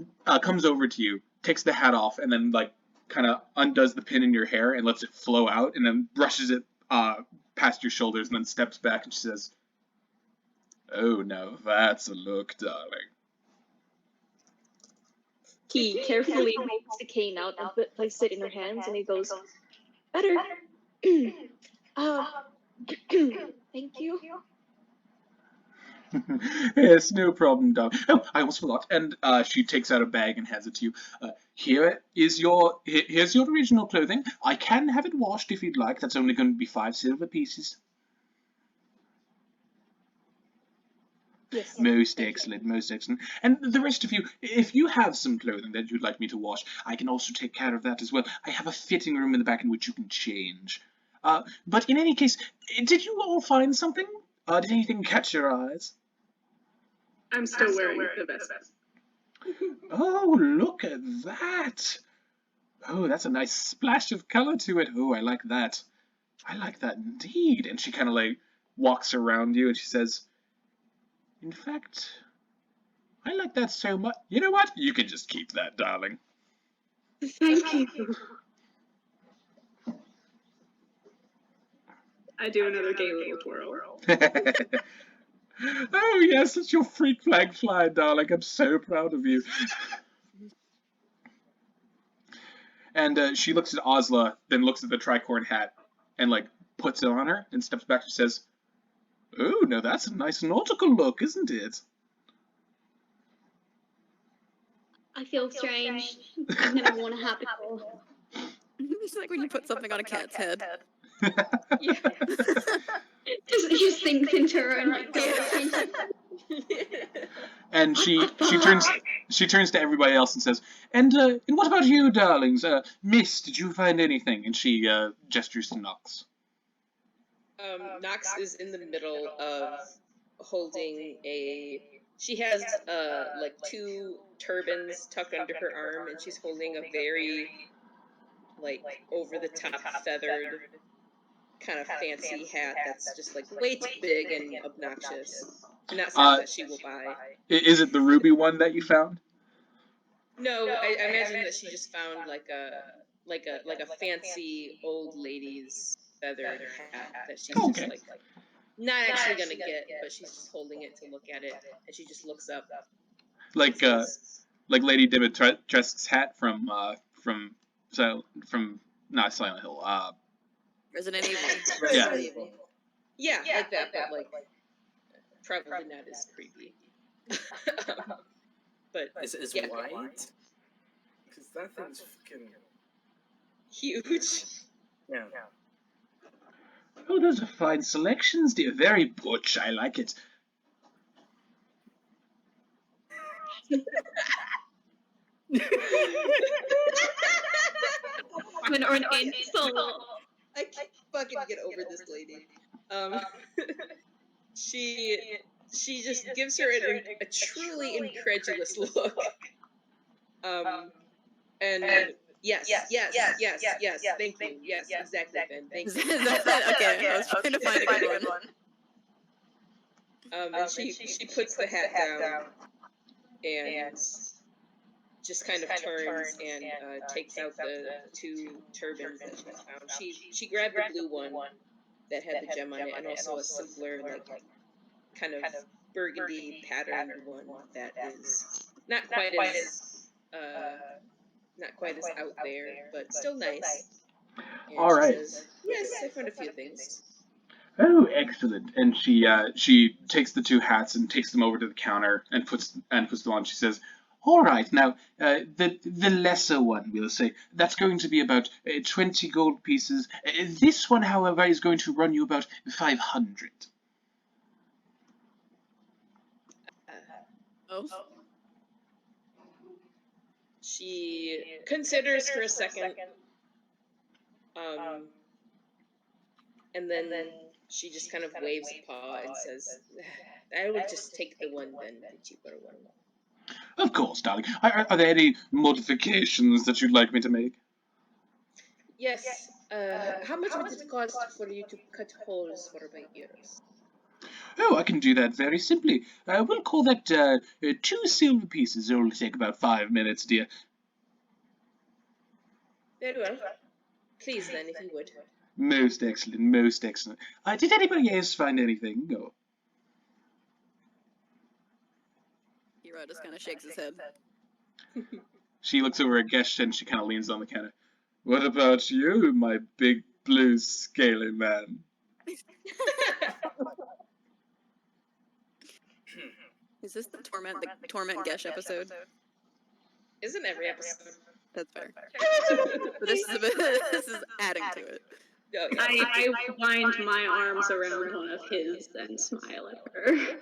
comes over to you, takes the hat off, and then like kind of undoes the pin in your hair and lets it flow out, and then brushes it past your shoulders, and then steps back and she says, "Oh, now that's a look, darling." He carefully holds the cane out and places it in her hands, and he goes, "Better." Thank you. Yes, no problem, darling. Oh, I almost forgot. And she takes out a bag and hands it to you. Here's your original clothing. I can have it washed if you'd like. That's only going to be 5 silver pieces. Yes. Most excellent, most excellent. And the rest of you, if you have some clothing that you'd like me to wash, I can also take care of that as well. I have a fitting room in the back in which you can change. But in any case, did you all find something? Did anything catch your eyes? I'm still wearing the vest. Oh, look at that! Oh, that's a nice splash of color to it. Oh, I like that. I like that indeed. And she kind of like walks around you and she says, "In fact, I like that so much. You know what? You can just keep that, darling." Thank you. I do another gay little twirl. Oh, yes, it's your freak flag fly, darling. I'm so proud of you. And she looks at Ozla, then looks at the tricorn hat, and like puts it on her, and steps back and says, "Oh, no, that's a nice nautical look, isn't it?" I feel strange. I've never worn a hat before. It's like when you put something on a cat's head. Yeah. just sinks into her and like And she turns to everybody else and says, and what about you, darlings? Miss, did you find anything?" And she gestures to Nox. Nox is in the middle of holding she has like 2 turbans tucked under her arm, and she's holding a very like over the top feathered kind of fancy hat that's just like way too big and obnoxious. Not something that she will buy. Is it the ruby one that you found? No, I imagine that she just found like a fancy old lady's feathered hat that she's just like not actually gonna get, but she's just holding it to look at it, and she just looks up. Like Lady Dimitrescu's hat from not Silent Hill. Resident Evil. Resident Evil. Yeah, like that, but like probably not as creepy. But Is yeah, white? Because that thing's fucking huge. Yeah. Oh, those are fine selections, dear. Very butch. I like it. or an insult. I can't fucking get over this lady. She just gives her a truly incredulous look. And yes, thank you. Yes, exactly, Vinn. Thank you. Okay, I was trying to find a good one. And she puts the hat down and just kind of turns and takes out the 2 turbans that she found. She grabbed the blue one that had the gem on it, and also a simpler, like, kind of burgundy patterned one that is not quite as out there, but still nice. And all right. Says, yes, I found a few things. Oh, excellent! And she takes the 2 hats and takes them over to the counter and puts them on. She says, All right, now, the lesser one, we'll say, that's going to be about 20 gold pieces. This one, however, is going to run you about 500. Oh. She considers for a second, and then she just kind of waves a paw and says, I will just take the one then, the cheaper one. Of course, darling. Are there any modifications that you'd like me to make? Yes, how much would it cost for you to cut holes for my ears? Oh, I can do that very simply. We'll call that 2 silver pieces. It'll only take about 5 minutes, dear. Very well. Please then, if you would. Most excellent, most excellent. Did anybody else find anything? No. Hero just kind of shakes his head. She looks over at Gesh and she kind of leans on the counter. What about you, my big blue scaly man? Is this the Torment Gesh episode? Isn't every episode? That's fair. But this is adding to it. Oh, yeah. I wind my arms around one of his and smile at her.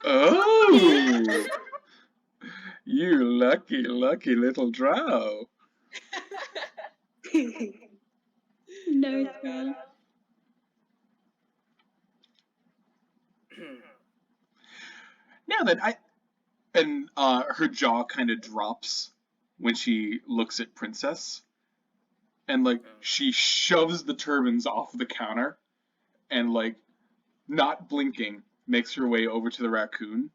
Oh! You lucky, lucky little drow. No, Drow. Now then, her jaw kind of drops when she looks at Princess, and like she shoves the turbans off the counter, and like not blinking makes her way over to the raccoon,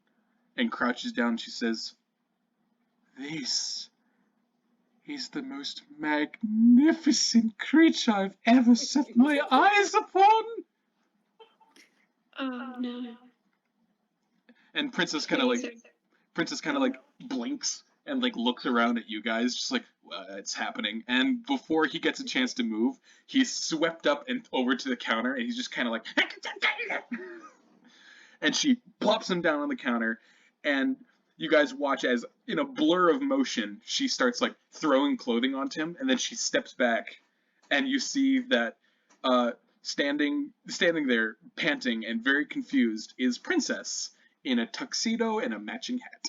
and crouches down. And she says, "This is the most magnificent creature I've ever set my eyes upon." Oh no. And Princess kind of like blinks and like looks around at you guys, just like it's happening. And before he gets a chance to move, he's swept up and over to the counter, and he's just kind of like, and she plops him down on the counter, and you guys watch as in a blur of motion she starts like throwing clothing onto him, and then she steps back, and you see that standing there panting and very confused is Princess in a tuxedo and a matching hat.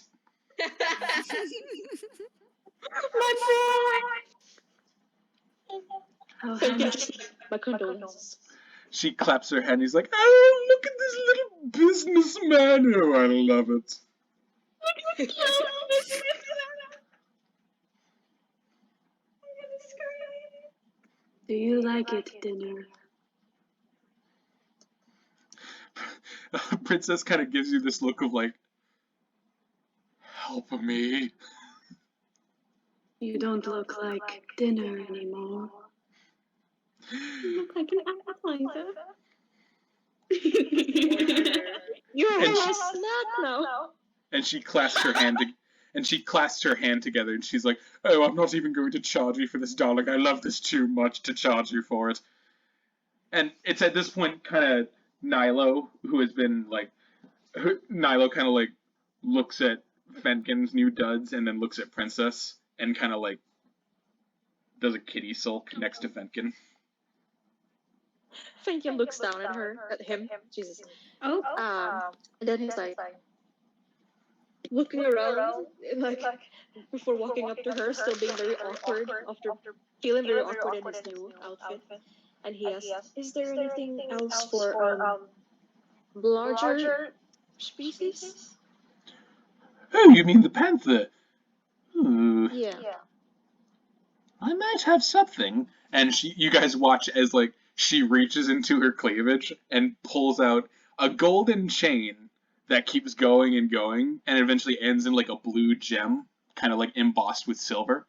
Oh, My condolences. She claps her hand. He's like, "Oh, look at this little businessman! Oh, I love it." do you like it, dinner? Princess kind of gives you this look of like, "Help me." You don't look like dinner anymore. You look like an appetizer. You're And a she- snack now. And she clasps her hand. Together, and she's like, "Oh, I'm not even going to charge you for this, darling. I love this too much to charge you for it." And it's at this point, kind of Nilo, who has been like, Nilo kind of like looks at Fenkin's new duds, and then looks at Princess, and kind of like does a kitty sulk next to Fenkin. Fenkin looks down at him. Jesus. Oh, And then he's like looking around, like before walking up to her, still being very awkward after feeling very awkward in his new outfit. And he asks, "Is there anything else for larger species?" Oh, you mean the panther? Ooh, Yeah. I might have something. And you guys watch as like she reaches into her cleavage and pulls out a golden chain that keeps going and going, and eventually ends in like a blue gem, kind of like embossed with silver.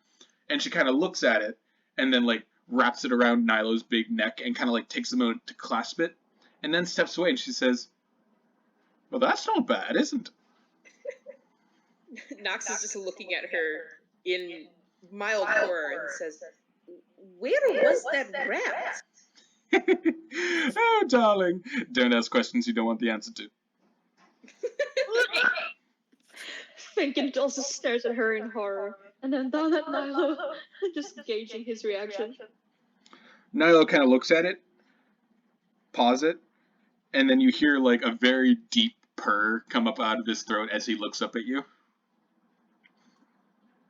And she kind of looks at it, and then like wraps it around Nilo's big neck, and kind of like takes a moment to clasp it, and then steps away. And she says, "Well, that's not bad, isn't it?" Nox is just looking at her in mild horror and says, "Where was that rat?" Oh, darling, don't ask questions you don't want the answer to. Fenkin also stares at her in horror, and then down at Nilo, just gauging his reaction. Nilo kind of looks at it, pause it, and then you hear like a very deep purr come up out of his throat as he looks up at you.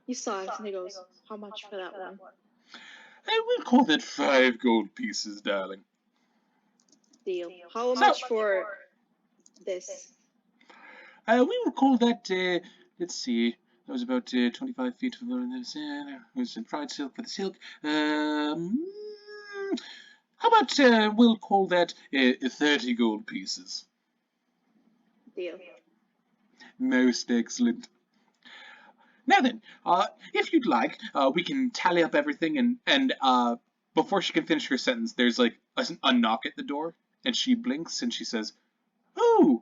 He sighs and he goes, "How much for that one?" I will call that 5 gold pieces, darling. Deal. How much for this? We will call that, let's see, that was about 25 feet of this. There was some fried silk for the silk. How about we'll call that 30 gold pieces? Deal. Most excellent. Now then, if you'd like, we can tally up everything, and before she can finish her sentence, there's like a knock at the door, and she blinks and she says, "Oh,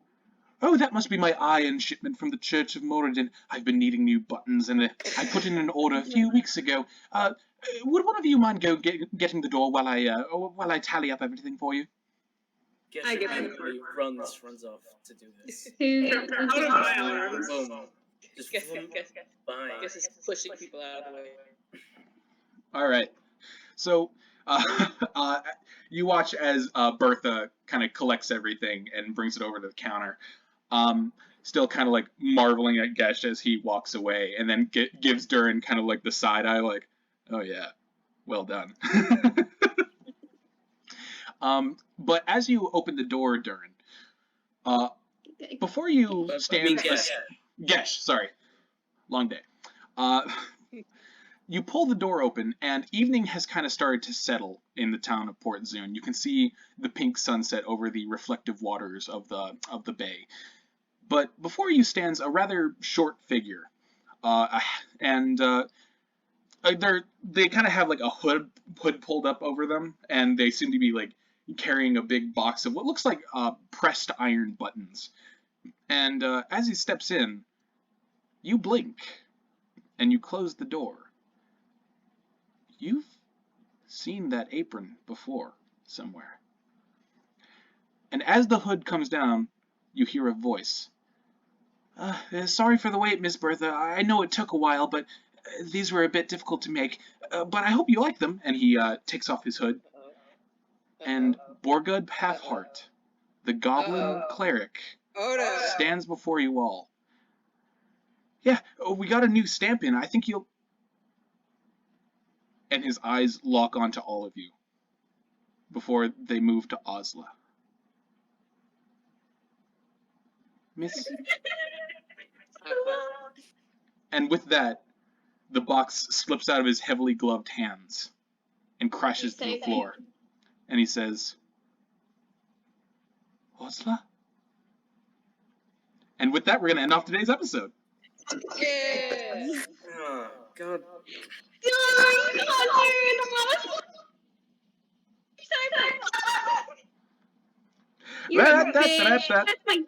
that must be my iron shipment from the Church of Moradin. I've been needing new buttons, and I put in an order a few weeks ago. Would one of you mind getting the door while I tally up everything for you?" Gesh I get it. immediately runs off to do this. Out of my arms. Boom. Just Guess bye. is pushing people out of the way. All right. So you watch as Bertha kind of collects everything and brings it over to the counter. Still kind of like marveling at Gesh as he walks away, and then gives Dhuur'in kind of like the side eye, like, "Oh yeah, well done." But as you open the door, Dhuur'in, before you stand, Gesh, sorry, long day. You pull the door open, and evening has kind of started to settle in the town of Port Zoon. You can see the pink sunset over the reflective waters of the bay. But before you stands a rather short figure, and they kind of have like a hood pulled up over them, and they seem to be like carrying a big box of what looks like pressed iron buttons. And as he steps in, you blink, and you close the door. You've seen that apron before, somewhere. And as the hood comes down, you hear a voice. Sorry for the wait, Miss Bertha. I know it took a while, but these were a bit difficult to make. But I hope you like them. And he takes off his hood. And Borgud Halfheart, the goblin cleric, stands before you all. "Yeah, we got a new stamp in. I think you'll..." And his eyes lock onto all of you before they move to Ozla. "Miss..." And with that, the box slips out of his heavily gloved hands and crashes to the floor. And he says, "Ozla?" And with that, we're going to end off today's episode. Yeah. Oh, God. You're a That- bitch. That's my